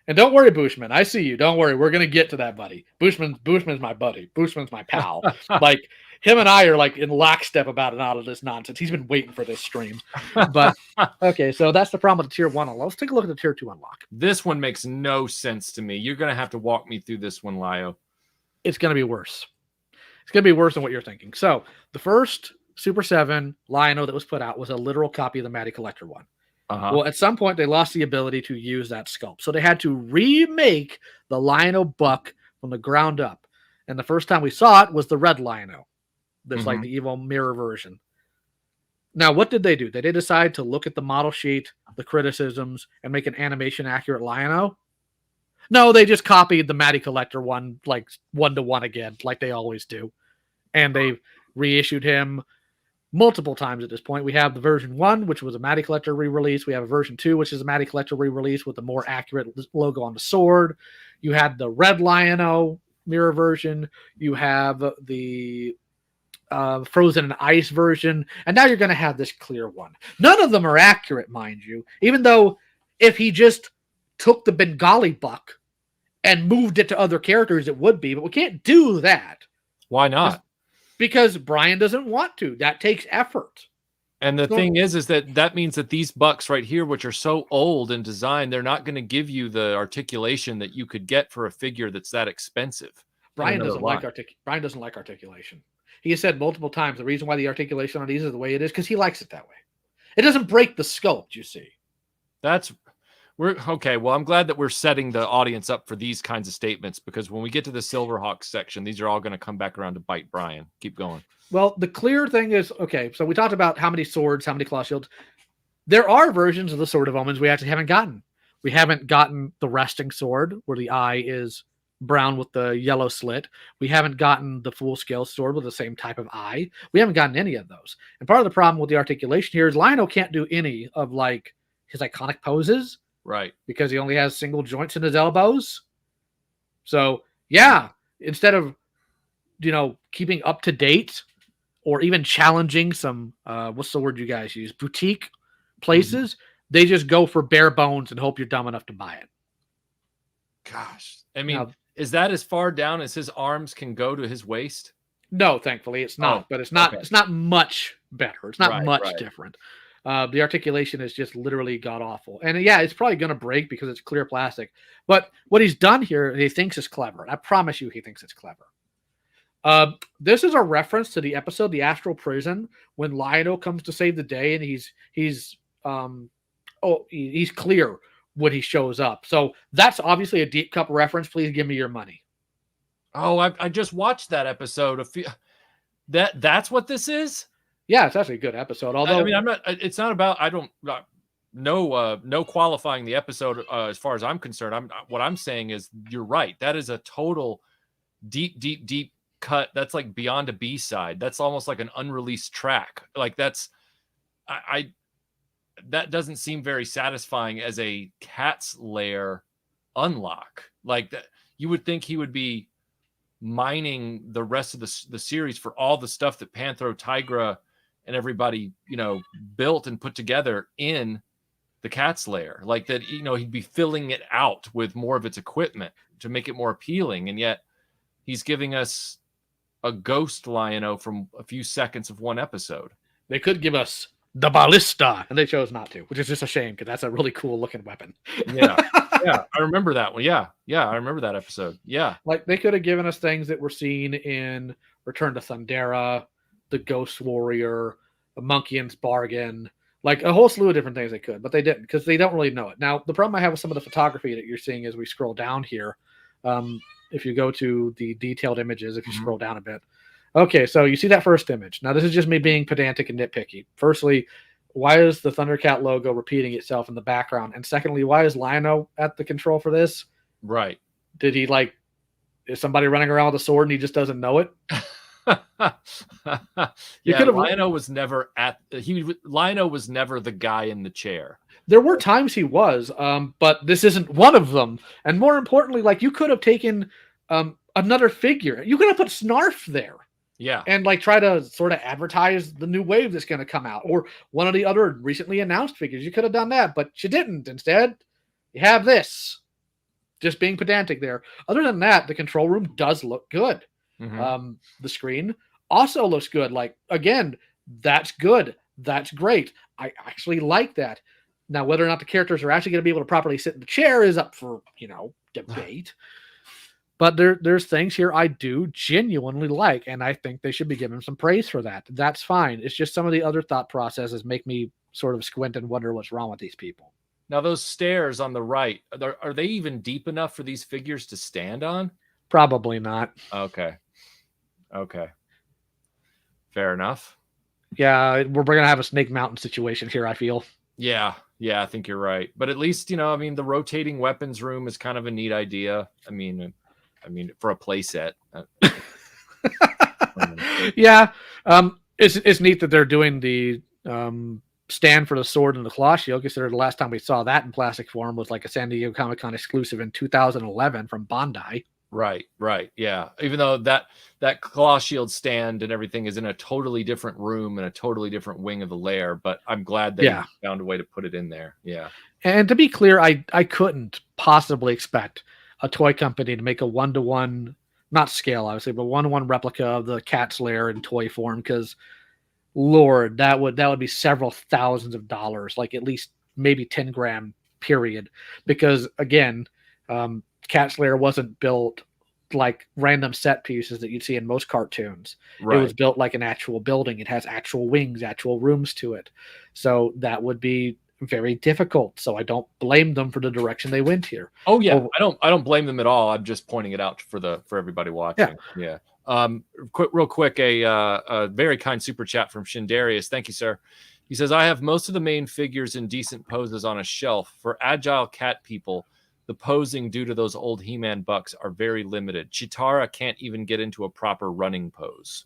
And don't worry, Bushman. I see you. Don't worry. We're going to get to that, buddy. Bushman's my buddy. Bushman's my pal. Like, him and I are like in lockstep about all of this nonsense. He's been waiting for this stream. But, okay, so that's the problem with the Tier 1 unlock. Let's take a look at the Tier 2 unlock. This one makes no sense to me. You're going to have to walk me through this one, Lio. It's going to be worse. It's going to be worse than what you're thinking. So, the first Super 7 Lino that was put out was a literal copy of the Matty Collector one. Uh-huh. Well, at some point, they lost the ability to use that sculpt. So they had to remake the Lino buck from the ground up. And the first time we saw it was the red Lino. There's like the evil mirror version. Now, what did they do? Did they decide to look at the model sheet, the criticisms, and make an animation accurate Lino? No, they just copied the Matty Collector one, like 1-to-1 again, like they always do. And they've reissued him multiple times at this point. We have the version 1, which was a Matty Collector re-release. We have a version 2, which is a Matty Collector re-release with a more accurate logo on the sword. You had the red Lino mirror version. You have the frozen and ice version. And now you're going to have this clear one. None of them are accurate, mind you. Even though if he just took the Bengali buck and moved it to other characters, it would be. But we can't do that. Why not? Because Brian doesn't want to. That takes effort. And the thing is that means that these bucks right here, which are so old in design, they're not going to give you the articulation that you could get for a figure that's that expensive. Brian doesn't like articulation. He has said multiple times the reason why the articulation on these is the way it is because he likes it that way. It doesn't break the sculpt, you see. We're okay. Well, I'm glad that we're setting the audience up for these kinds of statements because when we get to the Silverhawks section, these are all going to come back around to bite Brian. Keep going. Well, the clear thing is, okay, so we talked about how many swords, how many claw shields. There are versions of the Sword of Omens we actually haven't gotten. We haven't gotten the resting sword where the eye is brown with the yellow slit. We haven't gotten the full scale sword with the same type of eye. We haven't gotten any of those. And part of the problem with the articulation here is Lionel can't do any of like his iconic poses, Right. because he only has single joints in his elbows. So yeah, instead of, you know, keeping up to date or even challenging some, what's the word you guys use? Boutique places, they just go for bare bones and hope you're dumb enough to buy it. Gosh. I mean, Now, is that as far down as his arms can go to his waist? no, thankfully it's not, but it's not, okay. it's not much better. It's not much right. different. The articulation is just literally god awful. And yeah, it's probably going to break because it's clear plastic. But what he's done here, he thinks is clever. And I promise you, he thinks it's clever. This is a reference to the episode, The Astral Prison, when Lionel comes to save the day, and he's clear when he shows up. So that's obviously a Deep Cup reference. Please give me your money. Oh, I just watched that episode. That's what this is? Yeah, it's actually a good episode. Although I mean, I'm not. It's not about. I don't. No qualifying the episode as far as I'm concerned. What I'm saying is you're right. That is a total deep cut. That's like beyond a B-side. That's almost like an unreleased track. Like that's that doesn't seem very satisfying as a Cats Lair unlock. Like that, you would think he would be mining the rest of the series for all the stuff that Panthro, Tigra, and everybody, you know, built and put together in the Cats Lair. Like that, you know, he'd be filling it out with more of its equipment to make it more appealing. And yet he's giving us a ghost Lion-O from a few seconds of one episode. They could give us the ballista, and they chose not to, which is just a shame because that's a really cool looking weapon. Yeah. Yeah. I remember that one. Yeah. Yeah. I remember that episode. Yeah. Like they could have given us things that were seen in Return to Thundera, the Ghost Warrior, a Monkey's Bargain, like a whole slew of different things they could, but they didn't because they don't really know it. Now, the problem I have with some of the photography that you're seeing as we scroll down here, if you go to the detailed images, if you scroll down a bit. Okay, so you see that first image. Now, this is just me being pedantic and nitpicky. Firstly, why is the Thundercat logo repeating itself in the background? And secondly, why is Lionel at the control for this? Right. Did he is somebody running around with a sword and he just doesn't know it? Yeah, Lionel was never Lionel was never the guy in the chair. There were times he was, but this isn't one of them. And more importantly, like you could have taken another figure. You could have put Snarf there. Yeah. And like try to sort of advertise the new wave that's going to come out, or one of the other recently announced figures. You could have done that, but you didn't. Instead, you have this. Just being pedantic there. Other than that, the control room does look good. Mm-hmm. The screen also looks good. Like, again, that's good. That's great. I actually like that. Now, whether or not the characters are actually going to be able to properly sit in the chair is up for, debate. But there's things here I do genuinely like, and I think they should be given some praise for that. That's fine. It's just some of the other thought processes make me sort of squint and wonder what's wrong with these people. Now, those stairs on the right, are they even deep enough for these figures to stand on? Probably not. Okay. Fair enough. Yeah, we're going to have a Snake Mountain situation here, I feel. Yeah, I think you're right. But at least, the rotating weapons room is kind of a neat idea. I mean, for a play set. Yeah. It's neat that they're doing the stand for the sword and the claw shield, considering the last time we saw that in plastic form was like a San Diego Comic-Con exclusive in 2011 from Bandai. Right. Yeah. Even though that claw shield stand and everything is in a totally different room and a totally different wing of the lair, but I'm glad they found a way to put it in there. Yeah. And to be clear, I couldn't possibly expect a toy company to make a 1-to-1, not scale, obviously, but 1-to-1 replica of the Cats Lair in toy form, because Lord, that would be several thousands of dollars, like at least maybe 10 grand period. Because again, Cats Lair wasn't built like random set pieces that you'd see in most cartoons. Right. It was built like an actual building. It has actual wings, actual rooms to it. So that would be very difficult. So I don't blame them for the direction they went here. Oh yeah, I don't blame them at all. I'm just pointing it out for everybody watching. Yeah. Real quick, a very kind super chat from Shindarius. Thank you, sir. He says, I have most of the main figures in decent poses on a shelf. For agile cat people, the posing due to those old He-Man bucks are very limited. Chitara can't even get into a proper running pose.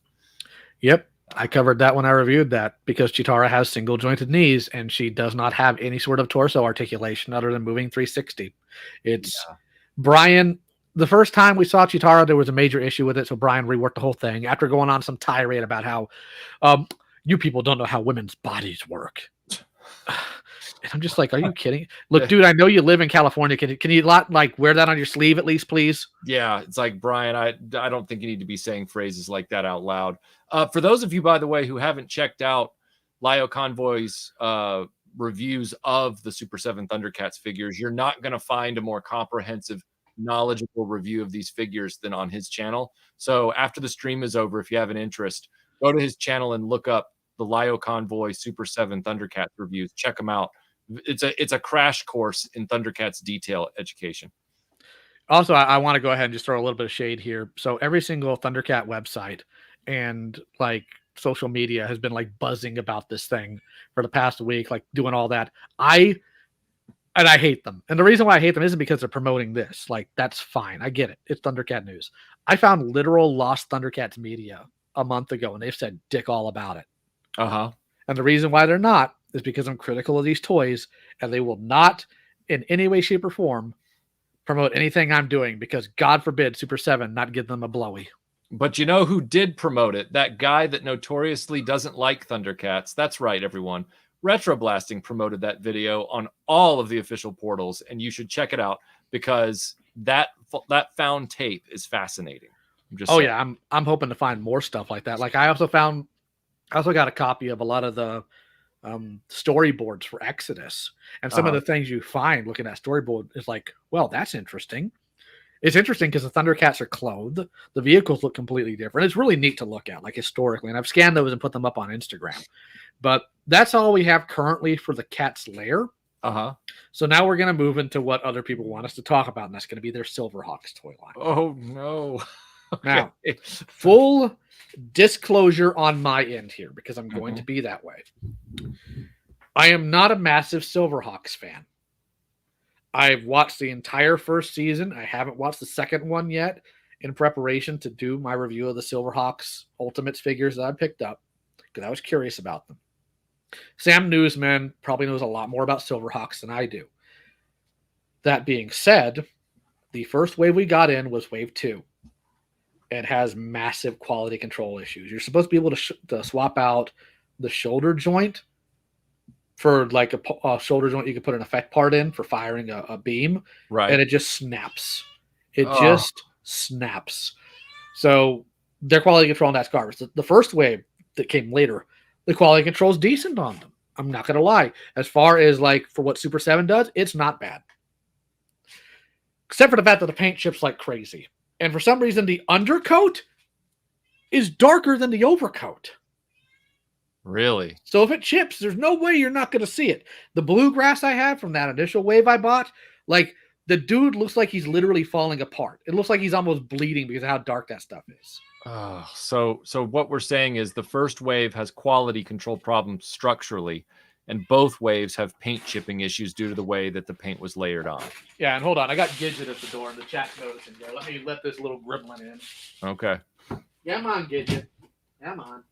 Yep. I covered that when I reviewed that because Chitara has single jointed knees and she does not have any sort of torso articulation other than moving 360. It's Brian. The first time we saw Chitara, there was a major issue with it. So Brian reworked the whole thing after going on some tirade about how you people don't know how women's bodies work. And I'm just like, are you kidding? Look, dude, I know you live in California. Can you like wear that on your sleeve at least, please? Yeah, it's like, Brian, I don't think you need to be saying phrases like that out loud. For those of you, by the way, who haven't checked out LioConvoy's reviews of the Super 7 Thundercats figures, you're not going to find a more comprehensive, knowledgeable review of these figures than on his channel. So after the stream is over, if you have an interest, go to his channel and look up the LioConvoy Super 7 Thundercats reviews. Check them out. It's a crash course in Thundercats detail education. Also, I want to go ahead and just throw a little bit of shade here. So every single Thundercat website and like social media has been like buzzing about this thing for the past week, like doing all that. I hate them. And the reason why I hate them isn't because they're promoting this. Like, that's fine. I get it. It's Thundercat news. I found literal Lost Thundercats media a month ago, and they've said dick all about it. Uh-huh. And the reason why they're not is because I'm critical of these toys, and they will not in any way, shape, or form promote anything I'm doing because God forbid Super 7 not give them a blowy. But you know who did promote it? That guy that notoriously doesn't like Thundercats. That's right, everyone. RetroBlasting promoted that video on all of the official portals, and you should check it out because that found tape is fascinating. Yeah, I'm hoping to find more stuff like that. Like I also got a copy of a lot of the storyboards for Exodus, and some of the things you find looking at storyboard is like, well, that's interesting. It's interesting because the Thundercats are clothed. The vehicles look completely different. It's really neat to look at, like historically, and I've scanned those and put them up on Instagram. But that's all we have currently for the Cats Lair. So now we're going to move into what other people want us to talk about, and that's going to be their Silverhawks toy line. Oh, no. Okay. Now, full disclosure on my end here, because I'm going to be that way. I am not a massive Silverhawks fan. I've watched the entire first season. I haven't watched the second one yet in preparation to do my review of the Silverhawks Ultimates figures that I picked up because I was curious about them. Sam Newsman probably knows a lot more about Silverhawks than I do. That being said, the first wave we got in was wave 2. It has massive quality control issues. You're supposed to be able to swap out the shoulder joint for like a shoulder joint you could put an effect part in for firing a beam. Right. And it just snaps. It just snaps. So their quality control on that's garbage. The first wave that came later, the quality control is decent on them. I'm not going to lie. As far as like for what Super 7 does, it's not bad. Except for the fact that the paint chips like crazy. And for some reason, the undercoat is darker than the overcoat. Really? So if it chips, there's no way you're not going to see it. The bluegrass I had from that initial wave I bought, like the dude looks like he's literally falling apart. It looks like he's almost bleeding because of how dark that stuff is. So what we're saying is the first wave has quality control problems structurally, and both waves have paint chipping issues due to the way that the paint was layered on. Yeah, and hold on. I got Gidget at the door, and the chat's noticing. Let me let this little gremlin in. Okay. Come on, Gidget. Come on.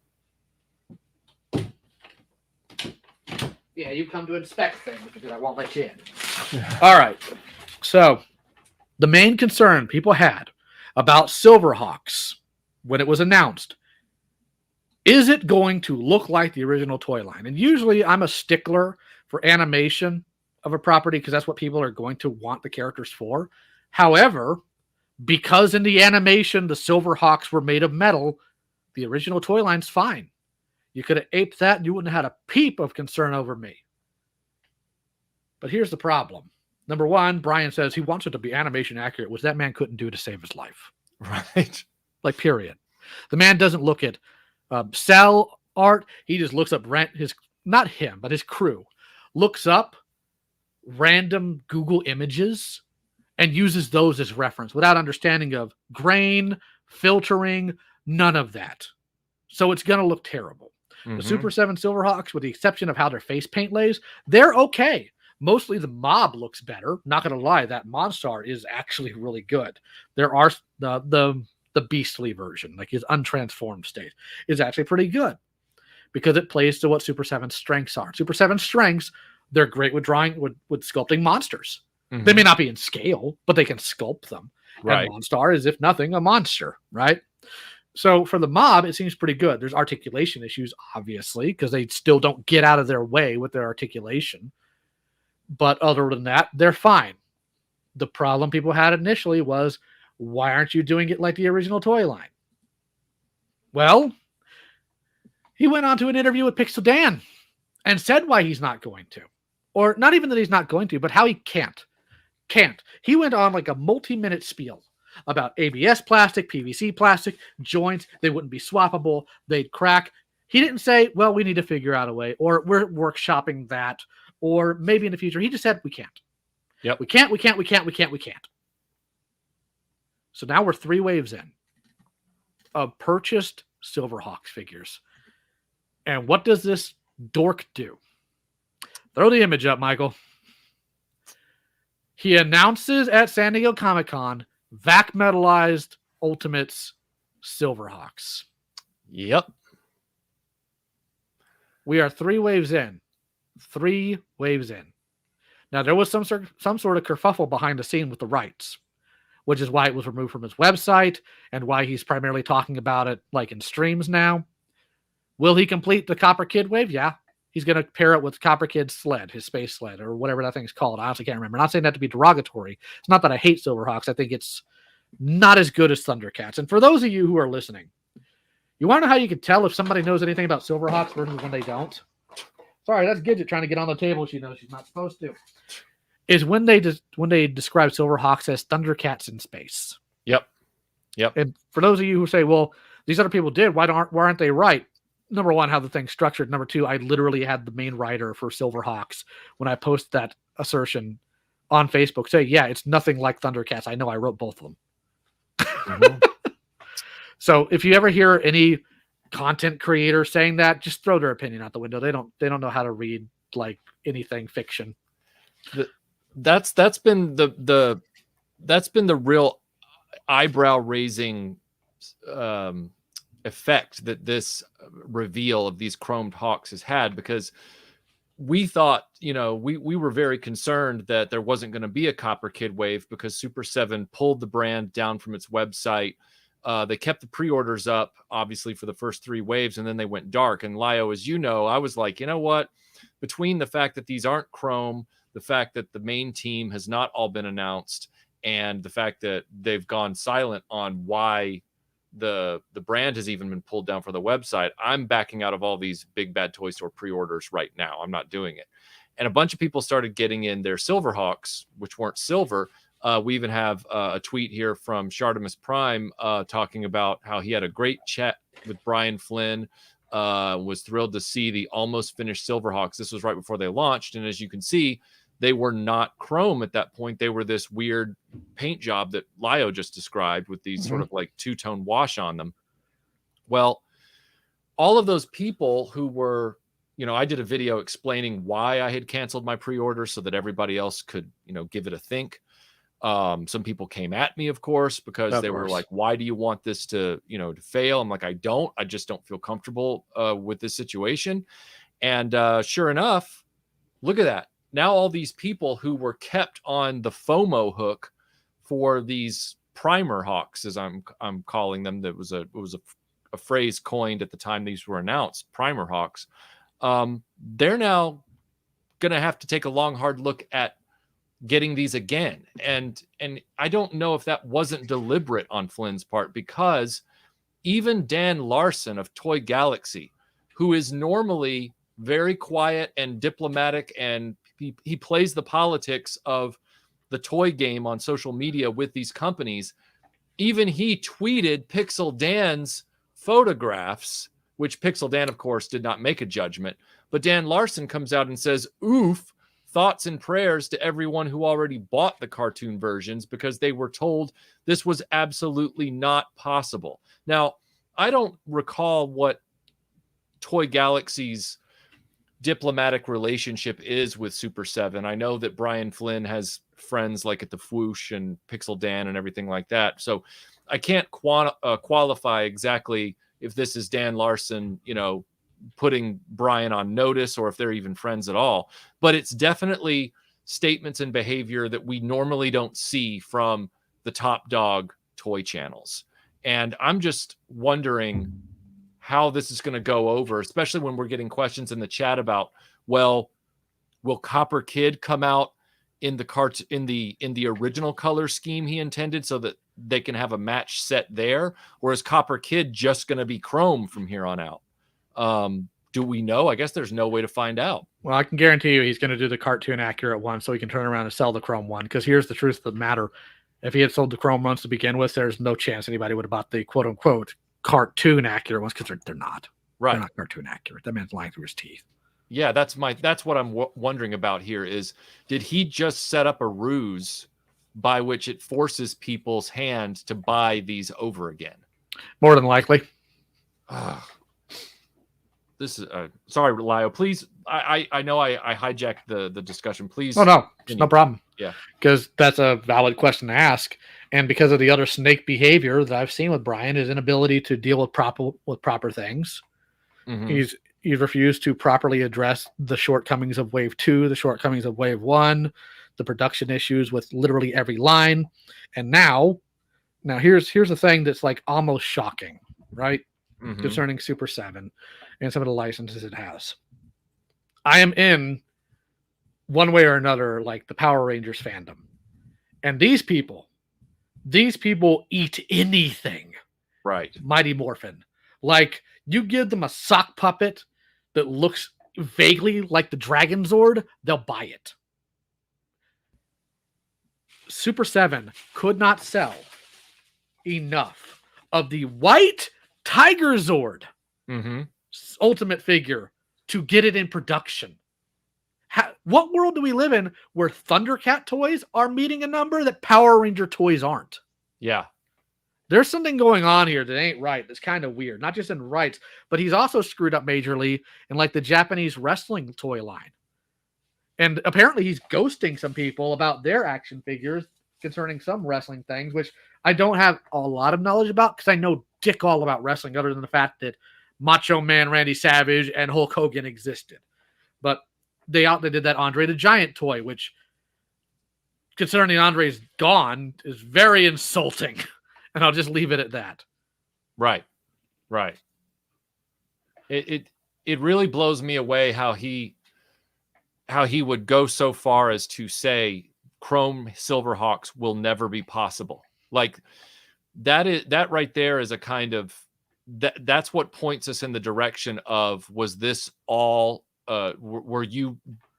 Yeah, you come to inspect things because I won't let you in. All right. So, the main concern people had about Silverhawks when it was announced, is it going to look like the original toy line? And usually I'm a stickler for animation of a property because that's what people are going to want the characters for. However, because in the animation the Silverhawks were made of metal, the original toy line's fine. You could have aped that and you wouldn't have had a peep of concern over me. But here's the problem. Number one, Brian says he wants it to be animation accurate, which that man couldn't do to save his life. Right. Like, period. The man doesn't look at cell art. He just looks up not him, but his crew looks up random Google images and uses those as reference without understanding of grain, filtering, none of that. So it's going to look terrible. The Super 7 Silverhawks, with the exception of how their face paint lays, they're okay. Mostly the mob looks better. Not going to lie, that Monstar is actually really good. There are the beastly version, like his untransformed state, is actually pretty good because it plays to what Super 7's strengths are. Super 7's strengths, they're great with drawing, with sculpting monsters. Mm-hmm. They may not be in scale, but they can sculpt them. Right. And Monstar is, if nothing, a monster, right? So for the mob, it seems pretty good. There's articulation issues, obviously, because they still don't get out of their way with their articulation. But other than that, they're fine. The problem people had initially was, why aren't you doing it like the original toy line? Well, he went on to an interview with Pixel Dan and said why he's not going to. Or not even that he's not going to, but how he can't. He went on like a multi-minute spiel about ABS plastic, PVC plastic, joints. They wouldn't be swappable. They'd crack. He didn't say, well, we need to figure out a way, or we're workshopping that, or maybe in the future. He just said, we can't. Yep. We can't. So now we're 3 waves in of purchased Silverhawks figures. And what does this dork do? Throw the image up, Michael. He announces at San Diego Comic-Con vac metalized Ultimates Silverhawks. Yep. We are 3 waves in. 3 waves in. Now, there was some sort of kerfuffle behind the scene with the rights, which is why it was removed from his website and why he's primarily talking about it like in streams now. Will he complete the Copper Kid wave? Yeah. He's going to pair it with Copper Kid's sled, his space sled, or whatever that thing's called. I honestly can't remember. I'm not saying that to be derogatory. It's not that I hate Silverhawks. I think it's not as good as Thundercats. And for those of you who are listening, you want to know how you can tell if somebody knows anything about Silverhawks versus when they don't? Sorry, that's Gidget trying to get on the table. She knows she's not supposed to. Is when they describe Silverhawks as Thundercats in space. Yep. And for those of you who say, well, these other people did, why aren't they right? Number one, how the thing's structured. Number two, I literally had the main writer for Silverhawks when I posted that assertion on Facebook say, yeah, it's nothing like Thundercats. I know, I wrote both of them. Mm-hmm. So if you ever hear any content creator saying that, just throw their opinion out the window. They don't know how to read like anything fiction. That's been the real eyebrow raising effect that this reveal of these chromed hawks has had, because we thought, we were very concerned that there wasn't going to be a Copper Kid wave because Super 7 pulled the brand down from its website. They kept the pre-orders up, obviously, for the first 3 waves, and then they went dark. And Lio, as you know, I was like, you know what? Between the fact that these aren't chrome, the fact that the main team has not all been announced, and the fact that they've gone silent on why the brand has even been pulled down for the website, I'm backing out of all these big bad toy store pre-orders right now. I'm not doing it. And a bunch of people started getting in their Silverhawks, which weren't silver. We even have a tweet here from Shartimus Prime talking about how he had a great chat with Brian Flynn, was thrilled to see the almost finished Silverhawks. This was right before they launched. And as you can see, they were not chrome at that point. They were this weird paint job that Lio just described with these sort of like 2-tone wash on them. Well, all of those people who were, I did a video explaining why I had canceled my pre-order so that everybody else could, give it a think. Some people came at me, of course, because they were like, why do you want this to fail? I'm like, I just don't feel comfortable with this situation. And sure enough, look at that. Now all these people who were kept on the FOMO hook for these PrimerHawks, as I'm calling them, it was a phrase coined at the time these were announced, PrimerHawks. They're now going to have to take a long, hard look at getting these again. And I don't know if that wasn't deliberate on Flynn's part, because even Dan Larson of Toy Galaxy, who is normally very quiet and diplomatic, and he plays the politics of the toy game on social media with these companies, even he tweeted Pixel Dan's photographs, which Pixel Dan, of course, did not make a judgment. But Dan Larson comes out and says, oof, thoughts and prayers to everyone who already bought the cartoon versions, because they were told this was absolutely not possible. Now, I don't recall what Toy Galaxy's diplomatic relationship is with Super7. I know that Brian Flynn has friends like at the Fwoosh and Pixel Dan and everything like that. So I can't qualify exactly if this is Dan Larson, putting Brian on notice or if they're even friends at all. But it's definitely statements and behavior that we normally don't see from the top dog toy channels. And I'm just wondering how this is going to go over, especially when we're getting questions in the chat about, well, will Copper Kid come out in the original color scheme he intended so that they can have a match set there? Or is Copper Kid just going to be chrome from here on out? Do we know? I guess there's no way to find out. Well, I can guarantee you he's going to do the cartoon accurate one so he can turn around and sell the chrome one. Because here's the truth of the matter. If he had sold the chrome ones to begin with, there's no chance anybody would have bought the quote unquote cartoon accurate ones, because they're not. Right. They're not cartoon accurate. That man's lying through his teeth. Yeah, that's what I'm wondering about here is, did he just set up a ruse by which it forces people's hand to buy these over again? More than likely. This is sorry, Lio. Please, I know I hijacked the discussion. Please. Oh no, it's no problem. Yeah, because that's a valid question to ask, and because of the other snake behavior that I've seen with Brian, his inability to deal with proper things. Mm-hmm. He's refused to properly address the shortcomings of Wave 2, the shortcomings of Wave 1, the production issues with literally every line, and now here's the thing that's like almost shocking, right? Mm-hmm. Concerning Super7 and some of the licenses it has. I am in one way or another like the Power Rangers fandom, and these people eat anything. Right. Mighty Morphin. Like, you give them a sock puppet that looks vaguely like the Dragon Zord, they'll buy it. Super7 could not sell enough of the white Tiger Zord ultimate figure to get it in production. What world do we live in where Thundercat toys are meeting a number that Power Ranger toys aren't? Yeah. There's something going on here that ain't right. That's kind of weird. Not just in rights, but he's also screwed up majorly in like the Japanese wrestling toy line. And apparently he's ghosting some people about their action figures concerning some wrestling things, which I don't have a lot of knowledge about because I know dick all about wrestling other than the fact that Macho Man Randy Savage and Hulk Hogan existed. But they did that Andre the Giant toy, which, considering Andre's gone, is very insulting. And I'll just leave it at that. Right. It really blows me away how he would go so far as to say Chrome Silverhawks will never be possible. Like that right there is a kind of that's what points us in the direction of, was this all were you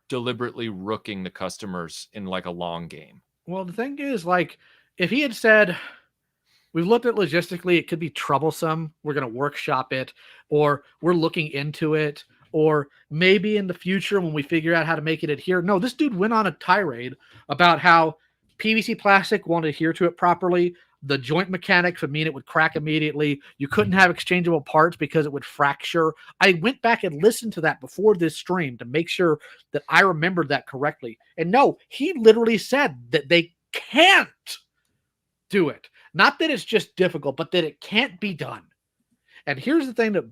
deliberately rooking the customers in like a long game? Well, the thing is, like, if he had said, we've looked at logistically, it could be troublesome, we're going to workshop it, or we're looking into it, or maybe in the future when we figure out how to make it adhere. No, this dude went on a tirade about how PVC plastic won't adhere to it properly. The joint mechanics would mean it would crack immediately. You couldn't have exchangeable parts because it would fracture. I went back and listened to that before this stream to make sure that I remembered that correctly. And no, he literally said that they can't do it. Not that it's just difficult, but that it can't be done. And here's the thing that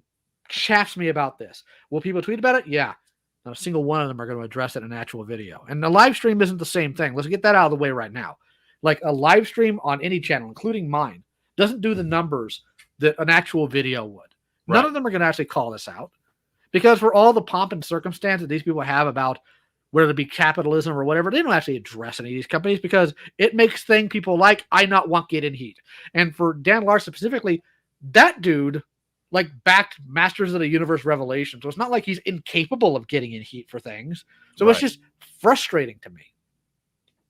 chaffs me about this. Will people tweet about it? Yeah. Not a single one of them are going to address it in an actual video. And the live stream isn't the same thing. Let's get that out of the way right now. Like, a live stream on any channel, including mine, doesn't do the numbers that an actual video would. Right. None of them are going to actually call this out. Because for all the pomp and circumstance that these people have about whether it be capitalism or whatever, they don't actually address any of these companies because it makes things people like I not want get in heat. And for Dan Larson specifically, that dude like backed Masters of the Universe Revelation. So it's not like he's incapable of getting in heat for things. So It's just frustrating to me.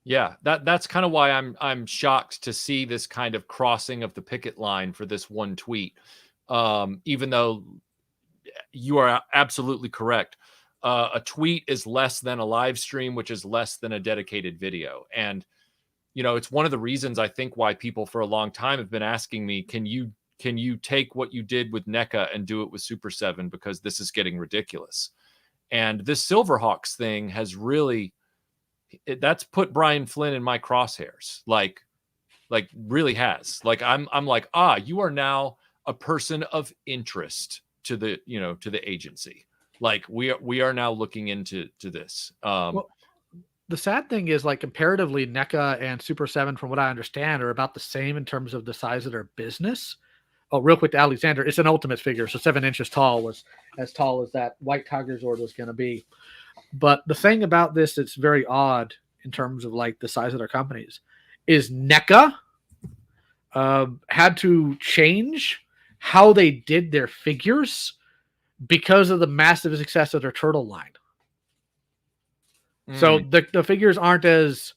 Yeah, that's kind of why I'm shocked to see this kind of crossing of the picket line for this one tweet. Even though you are absolutely correct. A tweet is less than a live stream, which is less than a dedicated video. And, it's one of the reasons I think why people for a long time have been asking me, can you take what you did with NECA and do it with Super7? Because this is getting ridiculous. And this Silverhawks thing has really, that's put Brian Flynn in my crosshairs. Like really has. Like I'm like, you are now a person of interest to the, to the agency. Like we are now looking into this. Well, the sad thing is, like, comparatively, NECA and Super7, from what I understand, are about the same in terms of the size of their business. Oh, real quick to Alexander, it's an ultimate figure, so 7 inches tall, was as tall as that White Tiger Zord was going to be. But the thing about this that's very odd in terms of like the size of their companies is NECA had to change how they did their figures because of the massive success of their turtle line. So the figures aren't as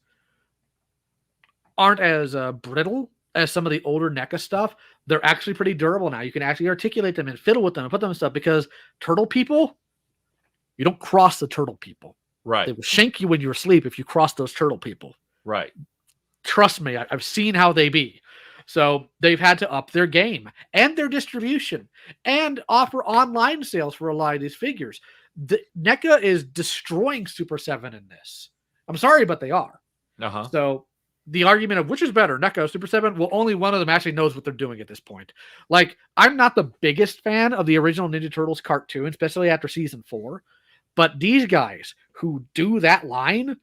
brittle as some of the older NECA stuff. They're actually pretty durable now. You can actually articulate them and fiddle with them and put them in stuff, because turtle people, you don't cross the turtle people. Right. They will shank you when you're asleep if you cross those turtle people. Right. Trust me, I've seen how they be. So they've had to up their game and their distribution and offer online sales for a lot of these figures. The NECA is destroying Super7 in this. I'm sorry, but they are. So the argument of which is better, NECA or Super7, well, only one of them actually knows what they're doing at this point. Like, I'm not the biggest fan of the original Ninja Turtles cartoon, especially after season 4. But these guys who do that line,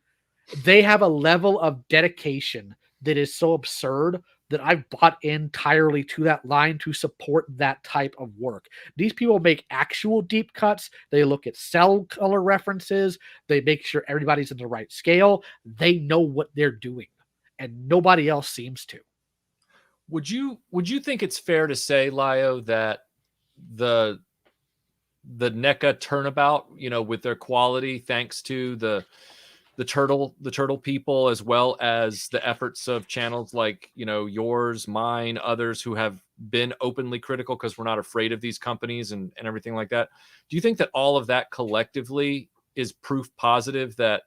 they have a level of dedication that is so absurd that I've bought entirely to that line to support that type of work. These people make actual deep cuts. They look at cell color references. They make sure everybody's in the right scale. They know what they're doing, and nobody else seems to. Would you think it's fair to say, Lio, that the NECA turnabout, with their quality, thanks to the turtle people, as well as the efforts of channels like, yours, mine, others who have been openly critical because we're not afraid of these companies and everything like that. Do you think that all of that collectively is proof positive that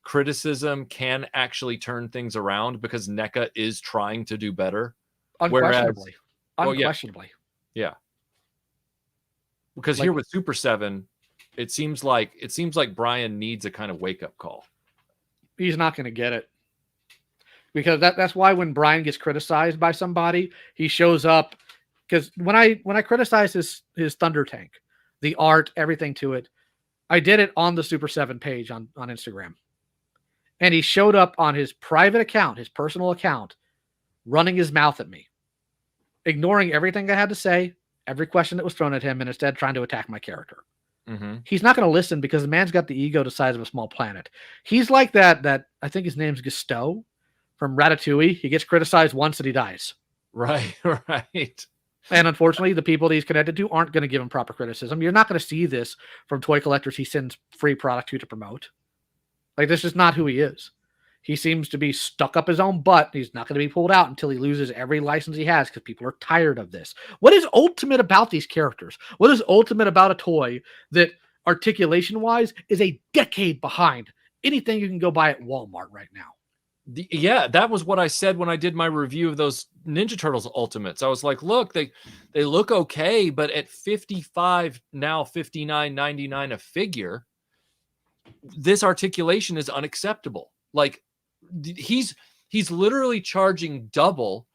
criticism can actually turn things around, because NECA is trying to do better? Unquestionably. Unquestionably. Yeah. Because here with Super7, it seems like Brian needs a kind of wake up call. He's not going to get it, because that's why when Brian gets criticized by somebody, he shows up. Because when I criticized his Thunder Tank, the art, everything to it, I did it on the Super7 page on Instagram, and he showed up on his private account, his personal account, running his mouth at me, ignoring everything I had to say, every question that was thrown at him, and instead trying to attack my character. He's not going to listen, because the man's got the ego the size of a small planet. He's like that I think his name's Gusteau from Ratatouille. He gets criticized once and he dies. Right. And unfortunately, the people that he's connected to aren't going to give him proper criticism. You're not going to see this from toy collectors he sends free product to promote. Like, this is not who he is. He seems to be stuck up his own butt. He's not going to be pulled out until he loses every license he has, because people are tired of this. What is ultimate about these characters? What is ultimate about a toy that, articulation-wise, is a decade behind anything you can go buy at Walmart right now? Yeah, that was what I said when I did my review of those Ninja Turtles Ultimates. I was like, look, they look okay, but at $55, now $59.99 a figure, this articulation is unacceptable. Like, he's literally charging double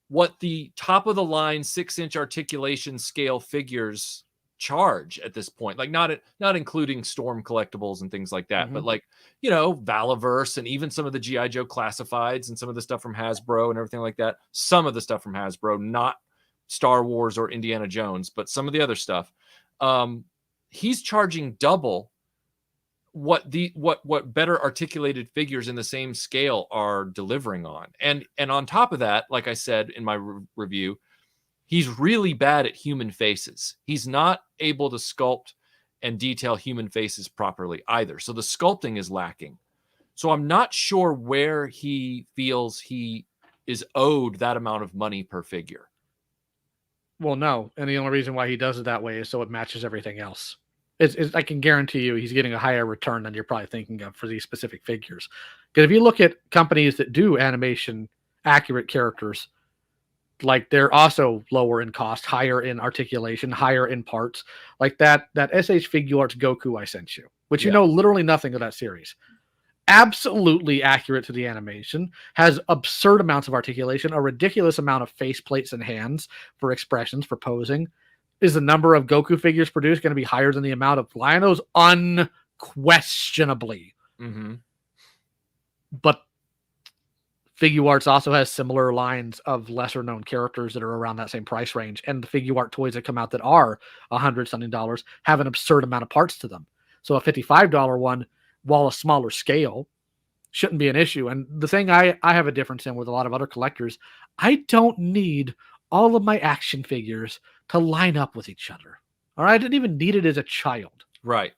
what the top of the line 6-inch articulation scale figures charge at this point. Like, not including Storm collectibles and things like that, but like, Valaverse and even some of the GI Joe classifieds and some of the stuff from Hasbro and everything like that. Some of the stuff from Hasbro, not Star Wars or Indiana Jones, but some of the other stuff. He's charging double what better articulated figures in the same scale are delivering on. And on top of that, like I said in my review, he's really bad at human faces. He's not able to sculpt and detail human faces properly either. So the sculpting is lacking. So I'm not sure where he feels he is owed that amount of money per figure. Well, no. And the only reason why he does it that way is so it matches everything else. I can guarantee you he's getting a higher return than you're probably thinking of for these specific figures. Because if you look at companies that do animation accurate characters, Like they're also lower in cost, higher in articulation, higher in parts. Like that SH Figuarts Goku I sent you, which you know literally nothing of that series. Absolutely accurate to the animation, has absurd amounts of articulation, a ridiculous amount of face plates and hands for expressions, for posing. Is the number of Goku figures produced going to be higher than the amount of Lionos? Unquestionably. Mm-hmm. But Figuarts also has similar lines of lesser known characters that are around that same price range. And the Figuart toys that come out that are $100-something have an absurd amount of parts to them. So a $55 one, while a smaller scale, shouldn't be an issue. And the thing I have a difference in with a lot of other collectors, I don't need all of my action figures to line up with each other. All right, I didn't even need it as a child. Right.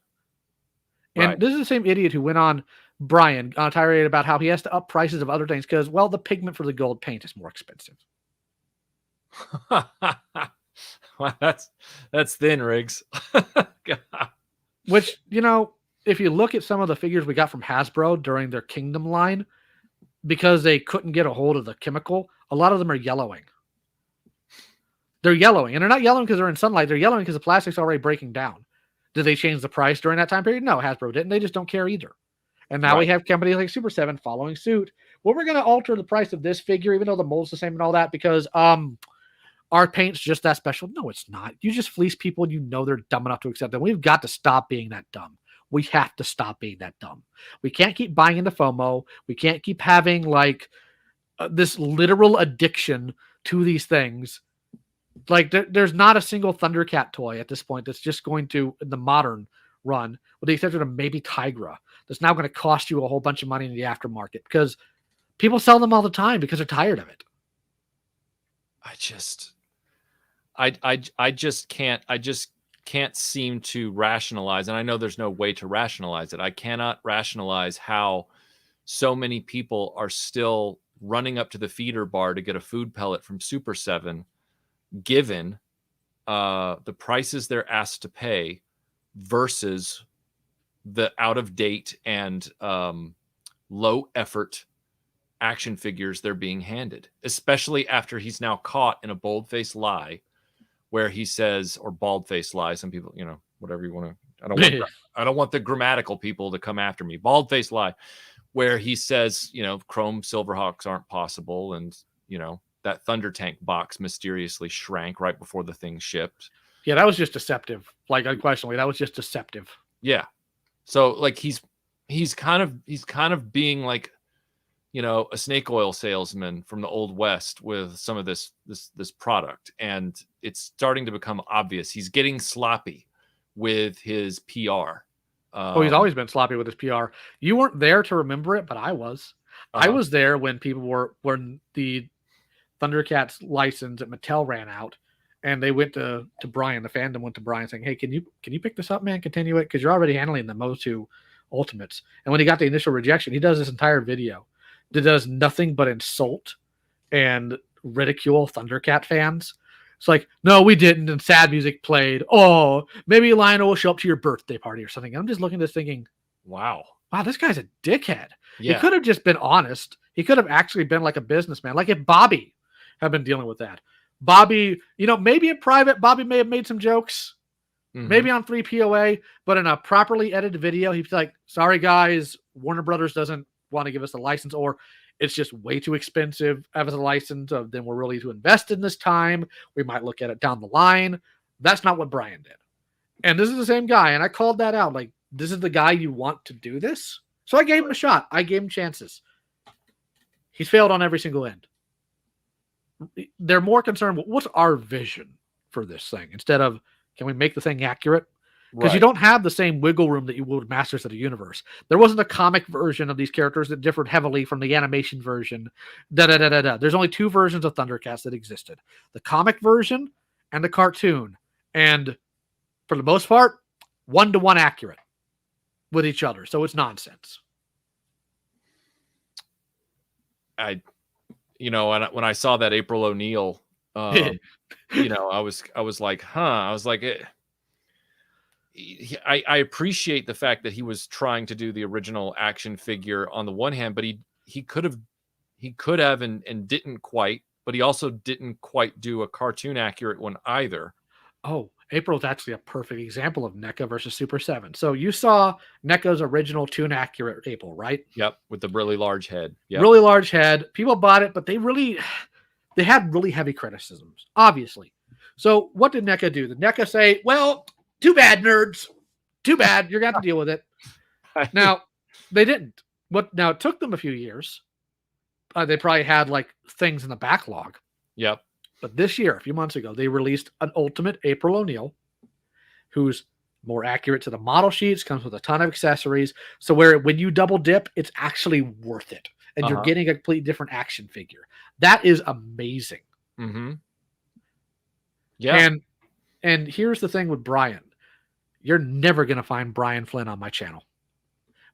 And this is the same idiot who went on Brian on a tirade about how he has to up prices of other things because, well, the pigment for the gold paint is more expensive. Well, that's thin, Riggs. Which, you know, if you look at some of the figures we got from Hasbro during their Kingdom line, because they couldn't get a hold of the chemical, a lot of them are yellowing. They're yellowing, and they're not yellowing because they're in sunlight. They're yellowing because the plastic's already breaking down. Did they change the price during that time period? No, Hasbro didn't. They just don't care either. And now we have companies like Super7 following suit. Well, we're going to alter the price of this figure, even though the mold's the same and all that, because our paint's just that special. No, it's not. You just fleece people and you know they're dumb enough to accept it. We've got to stop being that dumb. We have to stop being that dumb. We can't keep buying into FOMO. We can't keep having like this literal addiction to these things. Like there's not a single Thundercat toy at this point that's just going to, in the modern run, with the exception of maybe Tigra, that's now going to cost you a whole bunch of money in the aftermarket because people sell them all the time because they're tired of it. I just can't seem to rationalize, and I know there's no way to rationalize it. I cannot rationalize how so many people are still running up to the feeder bar to get a food pellet from Super7, given the prices they're asked to pay versus the out of date and low effort action figures they're being handed, especially after he's now caught in a bold-faced lie where he says, or bald-faced lie, some people, you know, whatever you want to, I don't want the grammatical people to come after me. Bald-faced lie where he says, you know, chrome Silverhawks aren't possible, and, you know, that Thunder Tank box mysteriously shrank right before the thing shipped. Yeah, that was just deceptive. Like, unquestionably, that was just deceptive. Yeah. So like he's kind of being like, you know, a snake oil salesman from the Old West with some of this product, and it's starting to become obvious. He's getting sloppy with his PR. He's always been sloppy with his PR. You weren't there to remember it, but I was. I was there when when the Thundercats license at Mattel ran out, and they went to Brian. The fandom went to Brian saying, "Hey, can you pick this up, man? Continue it, because you're already handling the Motu Ultimates." And when he got the initial rejection, he does this entire video that does nothing but insult and ridicule Thundercat fans. It's like, no, we didn't, and sad music played. Oh, maybe Lionel will show up to your birthday party or something. And I'm just looking at this thinking, wow, this guy's a dickhead. Yeah. He could have just been honest. He could have actually been like a businessman. Like if Bobby had been dealing with that. Bobby, you know, maybe in private, Bobby may have made some jokes. Maybe on 3POA, but in a properly edited video, he'd be like, sorry, guys, Warner Brothers doesn't want to give us a license, or it's just way too expensive as a license. Then we're really to invest in this time. We might look at it down the line. That's not what Brian did. And this is the same guy. And I called that out. Like, this is the guy you want to do this? So I gave him a shot. I gave him chances. He's failed on every single end. They're more concerned with what's our vision for this thing instead of, can we make the thing accurate? Because you don't have the same wiggle room that you would with Masters of the Universe. There wasn't a comic version of these characters that differed heavily from the animation version. There's only two versions of Thundercats that existed. The comic version and the cartoon. And for the most part, 1-to-1 accurate with each other. So it's nonsense. When I saw that April O'Neil, you know, I was like, I was like, I appreciate the fact that he was trying to do the original action figure on the one hand, but he could have and didn't quite but he also didn't quite do a cartoon accurate one either. Oh, April is actually a perfect example of NECA versus Super 7. So you saw NECA's original toon accurate April, right? Yep, with the really large head. Yep. Really large head. People bought it, but they had really heavy criticisms, obviously. So what did NECA do? Did NECA say, well, too bad, nerds. Too bad. You're going to have to deal with it. Now, they didn't. Now, it took them a few years. They probably had like things in the backlog. Yep. But this year, a few months ago, they released an Ultimate April O'Neil, who's more accurate to the model sheets, comes with a ton of accessories. So when you double dip, it's actually worth it. And you're getting a completely different action figure. That is amazing. Mm-hmm. Yeah. And here's the thing with Brian. You're never going to find Brian Flynn on my channel.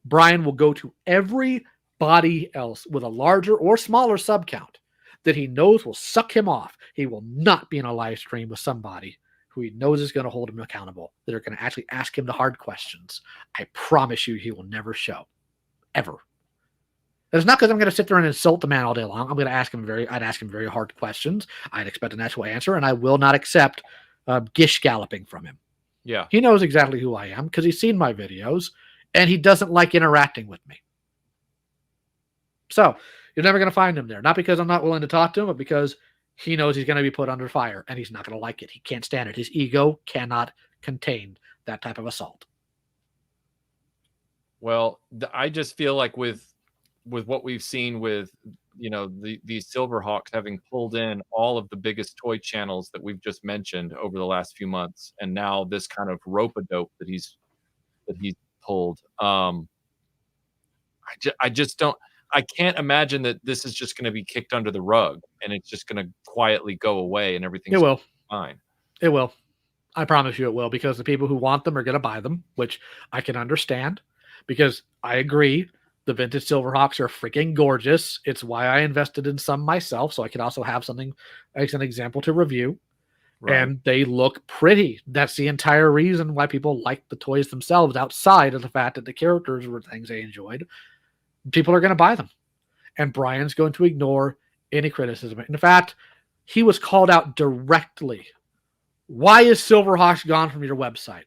Brian will go to everybody else with a larger or smaller sub count that he knows will suck him off. He will not be in a live stream with somebody who he knows is going to hold him accountable, that are going to actually ask him the hard questions. I promise you he will never show. Ever. It's not because I'm going to sit there and insult the man all day long. I'm going to ask him I'd ask him very hard questions. I'd expect an actual answer, and I will not accept gish galloping from him. Yeah. He knows exactly who I am because he's seen my videos, and he doesn't like interacting with me. So you're never going to find him there. Not because I'm not willing to talk to him, but because he knows he's going to be put under fire, and he's not going to like it. He can't stand it. His ego cannot contain that type of assault. Well, I just feel like with what we've seen with, these Silverhawks having pulled in all of the biggest toy channels that we've just mentioned over the last few months, and now this kind of rope-a-dope that he's pulled. I just don't. I can't imagine that this is just going to be kicked under the rug and it's just going to quietly go away and everything's fine. It will. I promise you it will, because the people who want them are going to buy them, which I can understand, because I agree. The vintage Silverhawks are freaking gorgeous. It's why I invested in some myself, so I could also have something as an example to review. Right. And they look pretty. That's the entire reason why people like the toys themselves, outside of the fact that the characters were things they enjoyed. People are going to buy them. And Brian's going to ignore any criticism. In fact, he was called out directly. Why is Silverhawks gone from your website?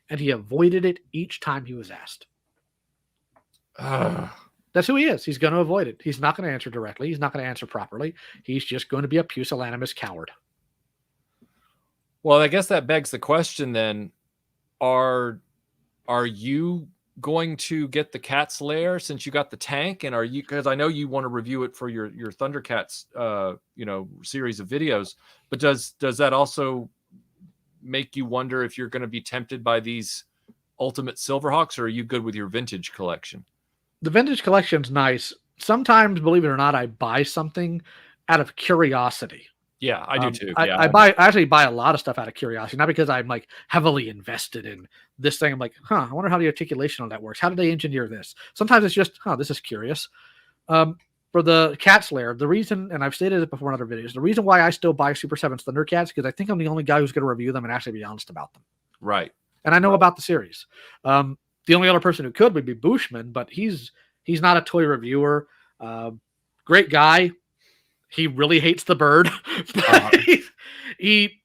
And he avoided it each time he was asked. That's who he is. He's going to avoid it. He's not going to answer directly. He's not going to answer properly. He's just going to be a pusillanimous coward. Well, I guess that begs the question then, are you going to get the Cats Lair since you got the tank? And are you, because I know you want to review it for your Thundercats series of videos, but does that also make you wonder if you're going to be tempted by these Ultimate Silverhawks, or are you good with your vintage collection? The vintage collection's nice. Sometimes, believe it or not, I buy something out of curiosity. Yeah, I do too. I actually buy a lot of stuff out of curiosity, not because I'm like heavily invested in this thing. I'm like, I wonder how the articulation on that works. How did they engineer this? Sometimes it's just, this is curious. For the Cats Lair, the reason, and I've stated it before in other videos, the reason why I still buy Super 7's Thundercats, because I think I'm the only guy who's going to review them and actually be honest about them. Right. And I know about the series. The only other person who could would be Bushman, but he's not a toy reviewer. Great guy. He really hates the bird.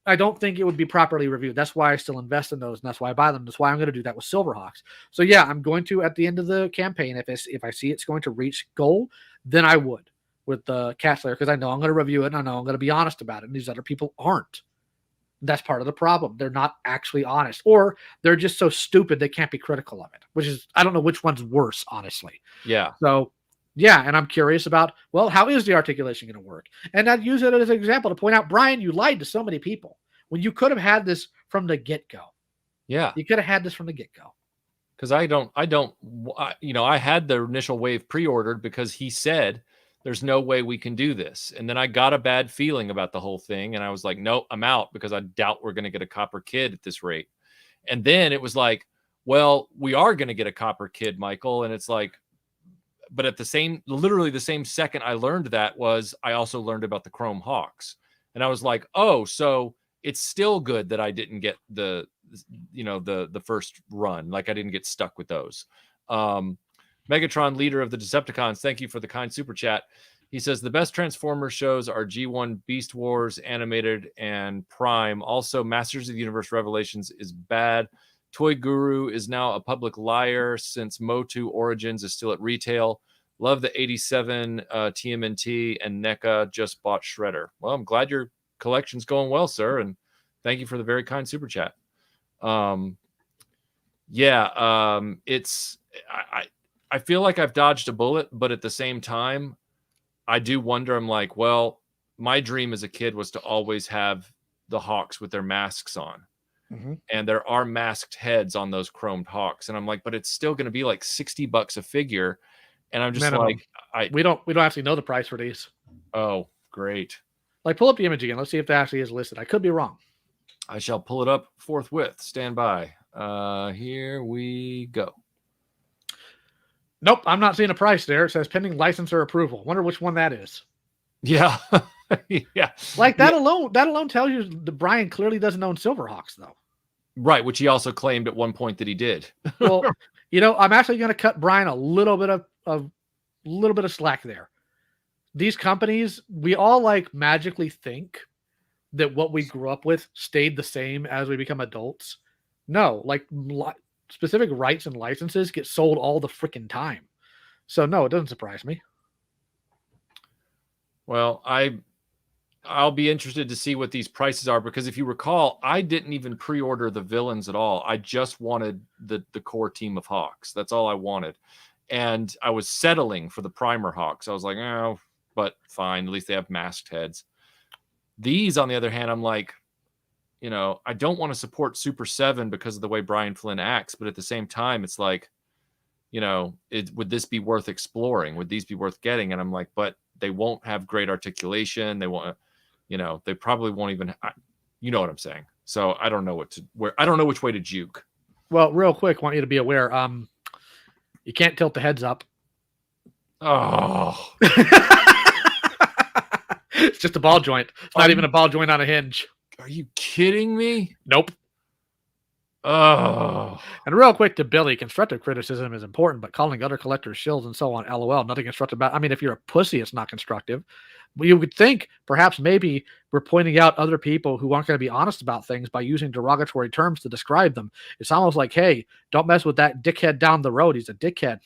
I don't think it would be properly reviewed. That's why I still invest in those, and that's why I buy them. That's why I'm going to do that with Silverhawks. So yeah, I'm going to, at the end of the campaign, if I see it's going to reach goal, then I would with the Cats Lair, because I know I'm going to review it and I know I'm going to be honest about it. And these other people aren't. That's part of the problem. They're not actually honest, or they're just so stupid they can't be critical of it, which is, I don't know which one's worse, honestly. Yeah. So yeah, and I'm curious about, well, how is the articulation going to work? And I'd use it as an example to point out, Brian, you lied to so many people when you could have had this from the get-go. Yeah. You could have had this from the get-go. Because I had the initial wave pre-ordered because he said, there's no way we can do this. And then I got a bad feeling about the whole thing. And I was like, nope, I'm out, because I doubt we're going to get a Copper Kid at this rate. And then it was like, well, we are going to get a Copper Kid, Michael. And it's like, but at literally the same second I learned that, was I also learned about the Chrome Hawks. And I was like, oh, so it's still good that I didn't get the first run. Like, I didn't get stuck with those. Megatron, leader of the Decepticons, thank you for the kind super chat. He says the best Transformers shows are G1 Beast Wars animated and Prime. Also, Masters of the Universe Revelations is bad. Toy Guru is now a public liar since Motu Origins is still at retail. Love the 87 TMNT, and NECA just bought Shredder. Well, I'm glad your collection's going well, sir, and thank you for the very kind super chat. It's I feel like I've dodged a bullet, but at the same time, I do wonder. I'm like, well, my dream as a kid was to always have the Hawks with their masks on. Mm-hmm. And there are masked heads on those chromed Hawks. And I'm like, but it's still going to be like $60 a figure. And I'm just like, we don't actually know the price for these. Oh, great. Like, pull up the image again. Let's see if that actually is listed. I could be wrong. I shall pull it up forthwith. Stand by. Here we go. Nope, I'm not seeing a price there. It says pending licensor approval. Wonder which one that is. Yeah. Yeah. Like that alone tells you the Brian clearly doesn't own Silverhawks, though. Right, which he also claimed at one point that he did. Well, I'm actually going to cut Brian a little bit of slack there. These companies, we all like magically think that what we grew up with stayed the same as we become adults. No, like specific rights and licenses get sold all the freaking time. So no, it doesn't surprise me. Well, I'll be interested to see what these prices are, because if you recall, I didn't even pre-order the villains at all. I just wanted the core team of Hawks. That's all I wanted. And I was settling for the PrimerHawks. I was like, oh, but fine. At least they have masked heads. These, on the other hand, I'm like, I don't want to support Super7 because of the way Brian Flynn acts. But at the same time, it's like, would this be worth exploring? Would these be worth getting? And I'm like, but they won't have great articulation. They won't, they probably won't even, you know what I'm saying? So I don't know I don't know which way to juke. Well, real quick, want you to be aware. You can't tilt the heads up. Oh. It's just a ball joint. It's not even a ball joint on a hinge. Are you kidding me? Nope. Oh. And real quick to Billy, constructive criticism is important, but calling other collectors shills and so on, LOL, nothing constructive about. I mean, if you're a pussy, it's not constructive. You would think perhaps maybe we're pointing out other people who aren't going to be honest about things by using derogatory terms to describe them. It's almost like, hey, don't mess with that dickhead down the road. He's a dickhead.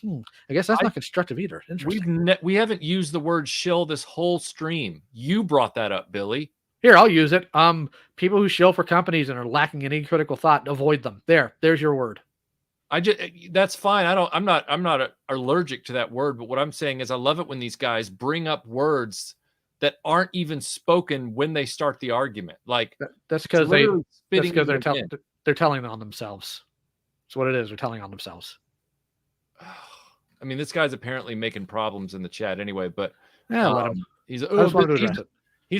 I guess that's not constructive either. Interesting. We haven't used the word shill this whole stream. You brought that up, Billy. Here, I'll use it. People who shill for companies and are lacking any critical thought, avoid them. There's your word. That's fine. I'm not allergic to that word, but what I'm saying is I love it when these guys bring up words that aren't even spoken when they start the argument. Like that's because they're telling on themselves. That's what it is. They're telling on themselves. I mean, this guy's apparently making problems in the chat anyway, but yeah, let him. He's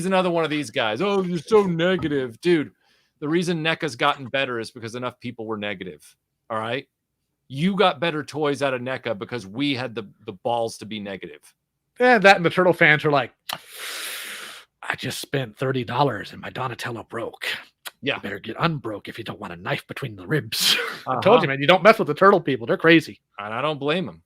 another one of these guys. Oh, you're so negative, dude. The reason NECA's gotten better is because enough people were negative. All right. You got better toys out of NECA because we had the balls to be negative. And that and the turtle fans are like, I just spent $30 and my Donatello broke. Yeah. You better get unbroke if you don't want a knife between the ribs. I told you, man, you don't mess with the turtle people. They're crazy. And I don't blame them.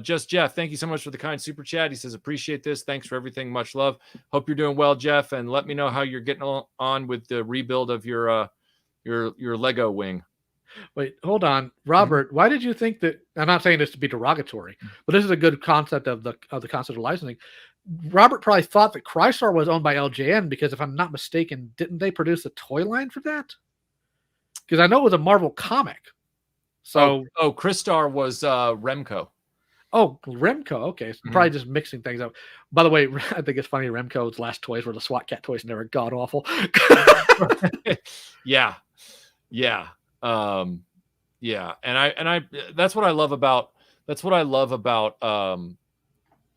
Just Jeff, thank you so much for the kind super chat. He says, appreciate this. Thanks for everything. Much love. Hope you're doing well, Jeff. And let me know how you're getting on with the rebuild of your Lego wing. Wait, hold on, Robert. Why did you think that? I'm not saying this to be derogatory, but this is a good concept of the concept of licensing. Robert probably thought that Chrysler was owned by LJN because, if I'm not mistaken, didn't they produce a toy line for that? Because I know it was a Marvel comic. So, Crystar was Remco. Oh, Remco. Okay, so probably just mixing things up. By the way, I think it's funny. Remco's last toys were the SWAT cat toys, and they were god awful. Yeah. And I that's what I love about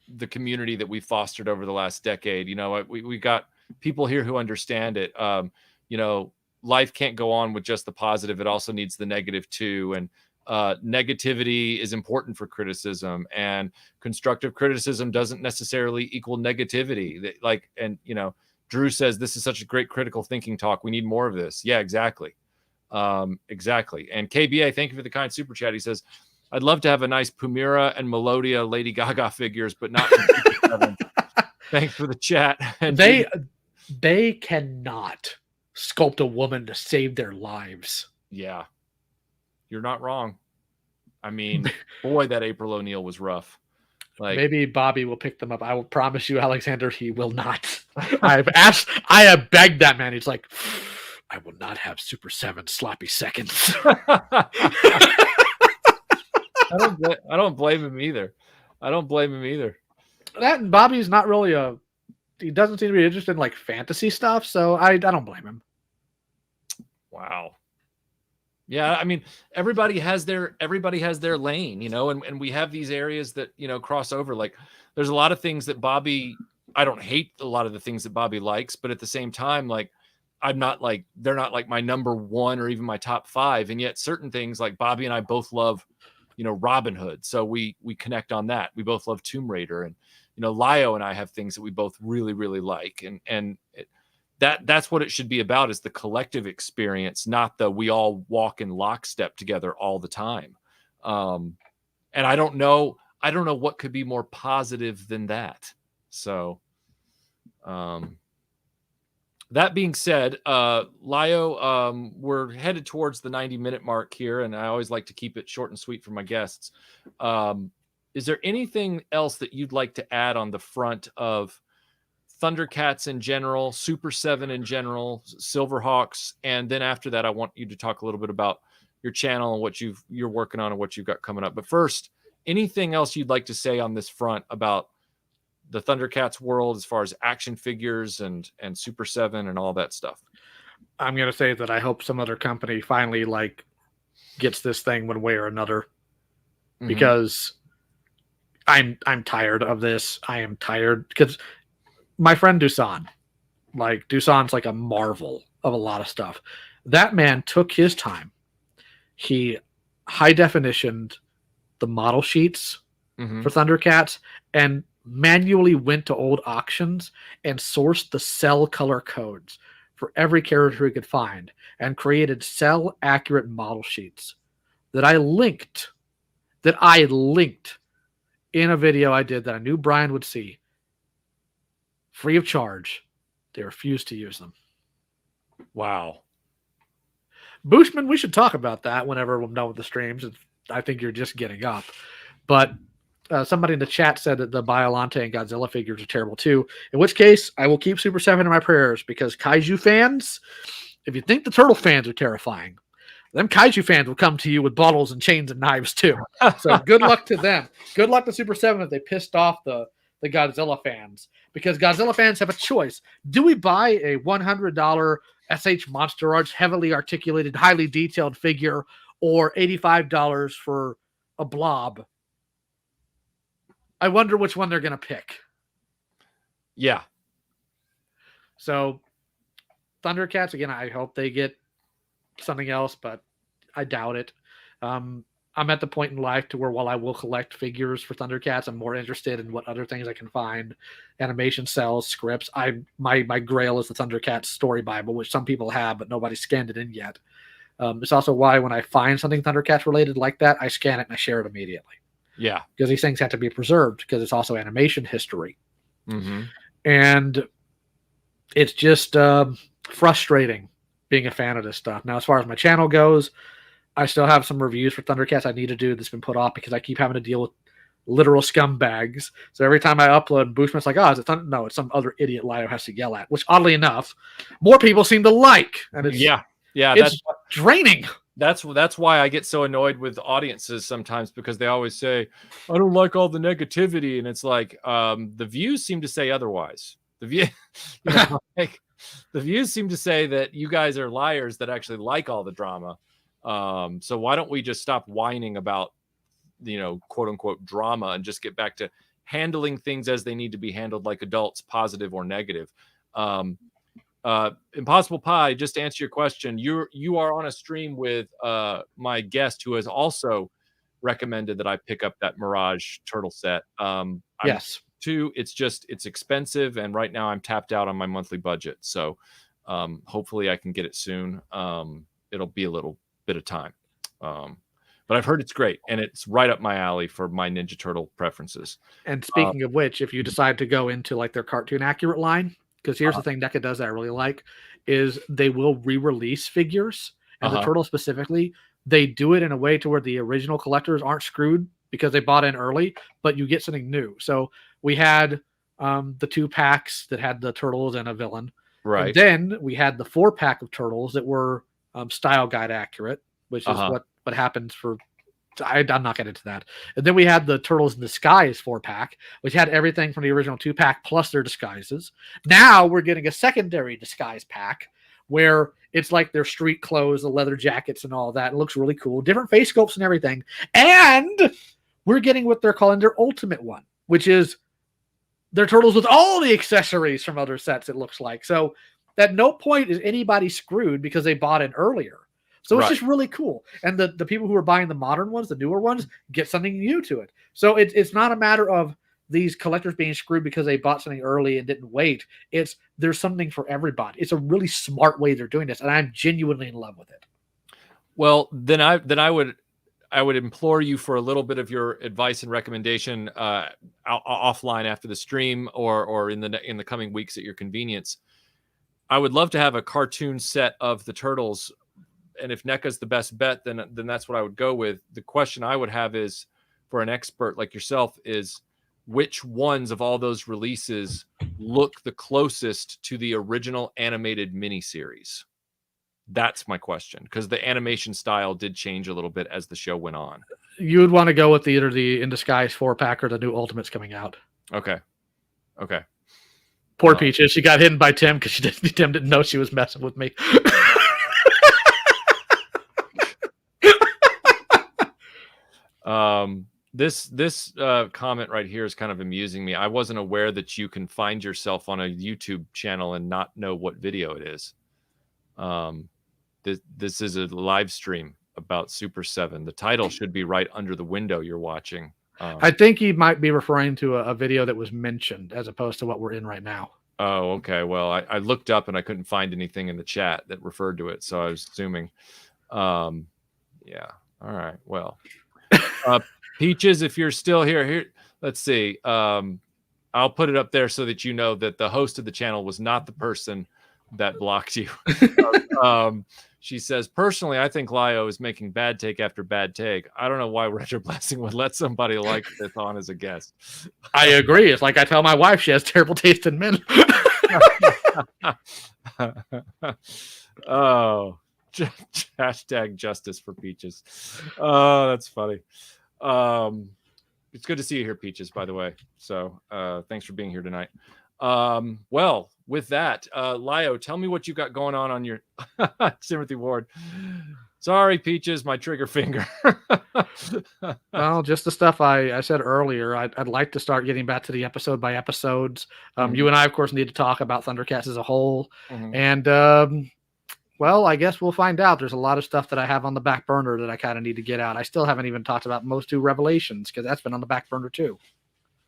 the community that we fostered over the last decade. We got people here who understand it. Life can't go on with just the positive. It also needs the negative too. And negativity is important for criticism, and constructive criticism doesn't necessarily equal negativity. Drew says this is such a great critical thinking talk. We need more of this. Yeah, exactly. Exactly. And KBA, thank you for the kind super chat. He says, I'd love to have a nice Pumira and Melodia Lady Gaga figures, but not Super7. Thanks for the chat. And they cannot sculpt a woman to save their lives. Yeah, you're not wrong. I mean, boy, that April O'Neil was rough. Like, maybe Bobby will pick them up. I will promise you, Alexander, he will not. I have begged that man. He's like, I will not have Super7 sloppy seconds. I don't blame him either. That and Bobby's not really he doesn't seem to be interested in like fantasy stuff, so I don't blame him. Wow. Yeah, I mean, everybody has their lane, you know, and we have these areas that, you know, cross over. Like, there's a lot of things that I don't hate a lot of the things that Bobby likes, but at the same time, like, they're not like my number one or even my top 5. And yet certain things, like Bobby and I both love, you know, Robin Hood. So we connect on that. We both love Tomb Raider, and, you know, Lio and I have things that we both really, really like. And that's what it should be about, is the collective experience, not the we all walk in lockstep together all the time. And I don't know what could be more positive than that. So that being said, Lio, we're headed towards the 90-minute mark here, and I always like to keep it short and sweet for my guests. Is there anything else that you'd like to add on the front of Thundercats in general, Super7 in general, Silverhawks, and then after that, I want you to talk a little bit about your channel and what you're working on and what you've got coming up. But first, anything else you'd like to say on this front about the Thundercats world as far as action figures and Super7 and all that stuff? I'm gonna say that I hope some other company finally like gets this thing one way or another, because I'm tired of this. I am tired because my friend Dusan, like Dusan's like a marvel of a lot of stuff. That man took his time. He high definitioned the model sheets for Thundercats and manually went to old auctions and sourced the cell color codes for every character he could find and created cell accurate model sheets that I linked in a video I did that I knew Brian would see, free of charge. They refused to use them. Wow. Boostman, we should talk about that whenever I'm done with the streams. I think you're just getting up. But somebody in the chat said that the Biollante and Godzilla figures are terrible too, in which case I will keep Super7 in my prayers, because Kaiju fans, if you think the Turtle fans are terrifying, them Kaiju fans will come to you with bottles and chains and knives too. So good luck to them. Good luck to Super7 if they pissed off the Godzilla fans, because Godzilla fans have a choice. Do we buy a $100 SH Monster Arts heavily articulated, highly detailed figure, or $85 for a blob? I wonder which one they're going to pick. Yeah. So Thundercats, again, I hope they get something else, but I doubt it. I'm at the point in life to where, while I will collect figures for Thundercats, I'm more interested in what other things I can find. Animation cells, scripts. My grail is the Thundercats story Bible, which some people have, but nobody's scanned it in yet. It's also why when I find something Thundercats related like that, I scan it and I share it immediately. Yeah. Because these things have to be preserved, because it's also animation history. And it's just frustrating being a fan of this stuff. Now, as far as my channel goes, I still have some reviews for Thundercats I need to do that's been put off because I keep having to deal with literal scumbags. So every time I upload, Boostman's like, oh, is it No, it's some other idiot Lio has to yell at, which oddly enough, more people seem to like. And it's, it's draining. That's why I get so annoyed with audiences sometimes, because they always say, I don't like all the negativity. And it's like, the views seem to say otherwise. The views seem to say that you guys are liars that actually like all the drama. So why don't we just stop whining about, quote unquote drama, and just get back to handling things as they need to be handled, like adults, positive or negative. Impossible Pie, just to answer your question, you are on a stream with my guest, who has also recommended that I pick up that Mirage turtle set. Yes. It's expensive, and right now I'm tapped out on my monthly budget. So hopefully I can get it soon. It'll be a little bit of time. but I've heard it's great, and it's right up my alley for my Ninja Turtle preferences. And speaking of which, if you decide to go into like their cartoon accurate line, because here's the thing NECA does that I really like, is they will re-release figures, and the Turtles specifically, they do it in a way to where the original collectors aren't screwed because they bought in early, but you get something new. So we had the 2-packs that had the Turtles and a villain. Right. And then we had the 4-pack of Turtles that were style guide accurate, which is what happens for... I'm not getting into that. And then we had the Turtles in Disguise 4-pack, which had everything from the original 2-pack plus their disguises. Now we're getting a secondary disguise pack where it's like their street clothes, the leather jackets and all that. It looks really cool. Different face sculpts and everything. And we're getting what they're calling their ultimate one, which is their Turtles with all the accessories from other sets, it looks like. So at no point is anybody screwed because they bought it earlier. So it's just really cool. And the people who are buying the modern ones, the newer ones, get something new to it. So it's not a matter of these collectors being screwed because they bought something early and didn't wait. There's something for everybody. It's a really smart way they're doing this, and I'm genuinely in love with it. Well, then I would implore you for a little bit of your advice and recommendation offline after the stream or in the coming weeks at your convenience. I would love to have a cartoon set of the Turtles. And if NECA's the best bet, then that's what I would go with. The question I would have is, for an expert like yourself, is which ones of all those releases look the closest to the original animated miniseries? That's my question, because the animation style did change a little bit as the show went on. You would want to go with either the In Disguise 4-pack or the new Ultimates coming out. Okay. Poor Peaches. She got hidden by Tim because Tim didn't know she was messing with me. This comment right here is kind of amusing me. I wasn't aware that you can find yourself on a YouTube channel and not know what video it is. This is a live stream about Super7. The title should be right under the window you're watching. I think he might be referring to a video that was mentioned as opposed to what we're in right now. Oh, okay. Well, I looked up and I couldn't find anything in the chat that referred to it, so I was assuming. Yeah. All right. Well. Peaches, if you're still here, let's see. I'll put it up there so that you know that the host of the channel was not the person that blocked you. She says, personally, I think Lio is making bad take after bad take. I don't know why RetroBlasting would let somebody like this on as a guest. I agree. It's like I tell my wife she has terrible taste in men. Oh, hashtag justice for Peaches. Oh, that's funny. It's good to see you here, Peaches, by the way. So thanks for being here tonight. Well, with that, Lio, tell me what you got going on your Timothy Ward. Sorry, Peaches, my trigger finger. Well, just the stuff I said earlier. I'd like to start getting back to the episode by episodes. You and I, of course, need to talk about Thundercats as a whole. And well, I guess we'll find out. There's a lot of stuff that I have on the back burner that I kind of need to get out. I still haven't even talked about most 2 Revelations because that's been on the back burner too.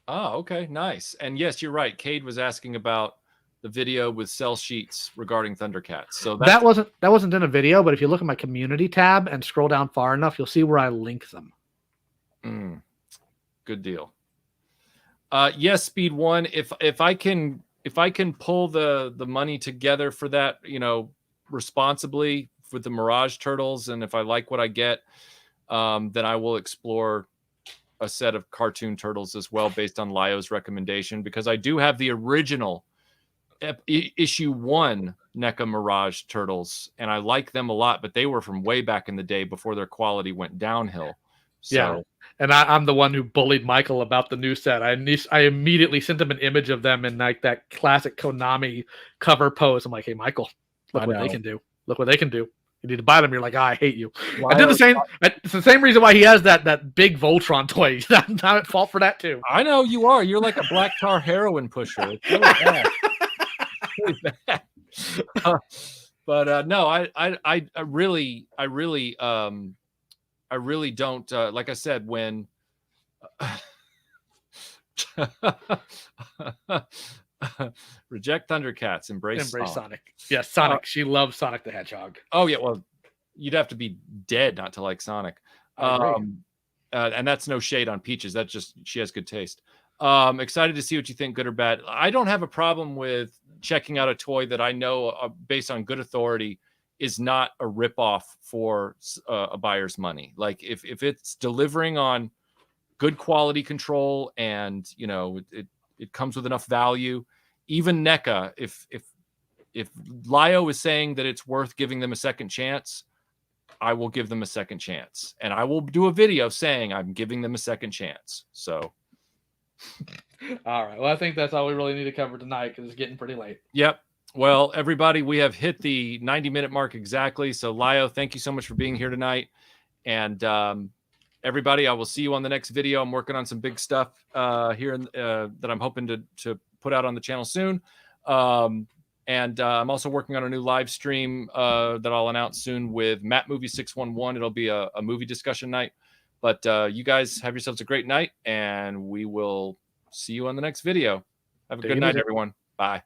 Oh, okay, nice. And yes, you're right. Cade was asking about the video with cell sheets regarding Thundercats. So that wasn't in a video, but if you look at my community tab and scroll down far enough, you'll see where I link them. Good deal. Yes, Speed One. If I can pull the money together for that, responsibly with the Mirage Turtles, and if I like what I get, then I will explore a set of cartoon Turtles as well based on Lio's recommendation, because I do have the original issue 1 NECA Mirage Turtles, and I like them a lot, but they were from way back in the day before their quality went downhill. So. Yeah, and I'm the one who bullied Michael about the new set. I immediately sent him an image of them in like that classic Konami cover pose. I'm like, hey, Michael, look what they can do. Look what they can do. You need to buy them. You're like, I hate you. I did the same. It's the same reason why he has that big Voltron toy. I'm at fault for that too. I know you are. You're like a black tar heroin pusher. It's really bad. Really bad. But no, I really don't. Like I said, when reject Thundercats, embrace Sonic. Yes, Sonic. She loves Sonic the Hedgehog. Oh yeah, well, you'd have to be dead not to like Sonic. I agree. And that's no shade on Peaches. That's just she has good taste. Excited to see what you think, good or bad. I don't have a problem with checking out a toy that I know, based on good authority, is not a ripoff for a buyer's money. Like if it's delivering on good quality control and it comes with enough value, even NECA, if Lio is saying that it's worth giving them a second chance, I will give them a second chance, and I will do a video saying I'm giving them a second chance. So all right, well, I think that's all we really need to cover tonight because it's getting pretty late. Yep. Well, everybody, we have hit the 90-minute mark exactly. So Lio, thank you so much for being here tonight. And everybody, I will see you on the next video. I'm working on some big stuff here that I'm hoping to put out on the channel soon. And I'm also working on a new live stream that I'll announce soon with Matt Movie 611. It'll be a movie discussion night. But you guys have yourselves a great night, and we will see you on the next video. Have a good night, everyone. Bye.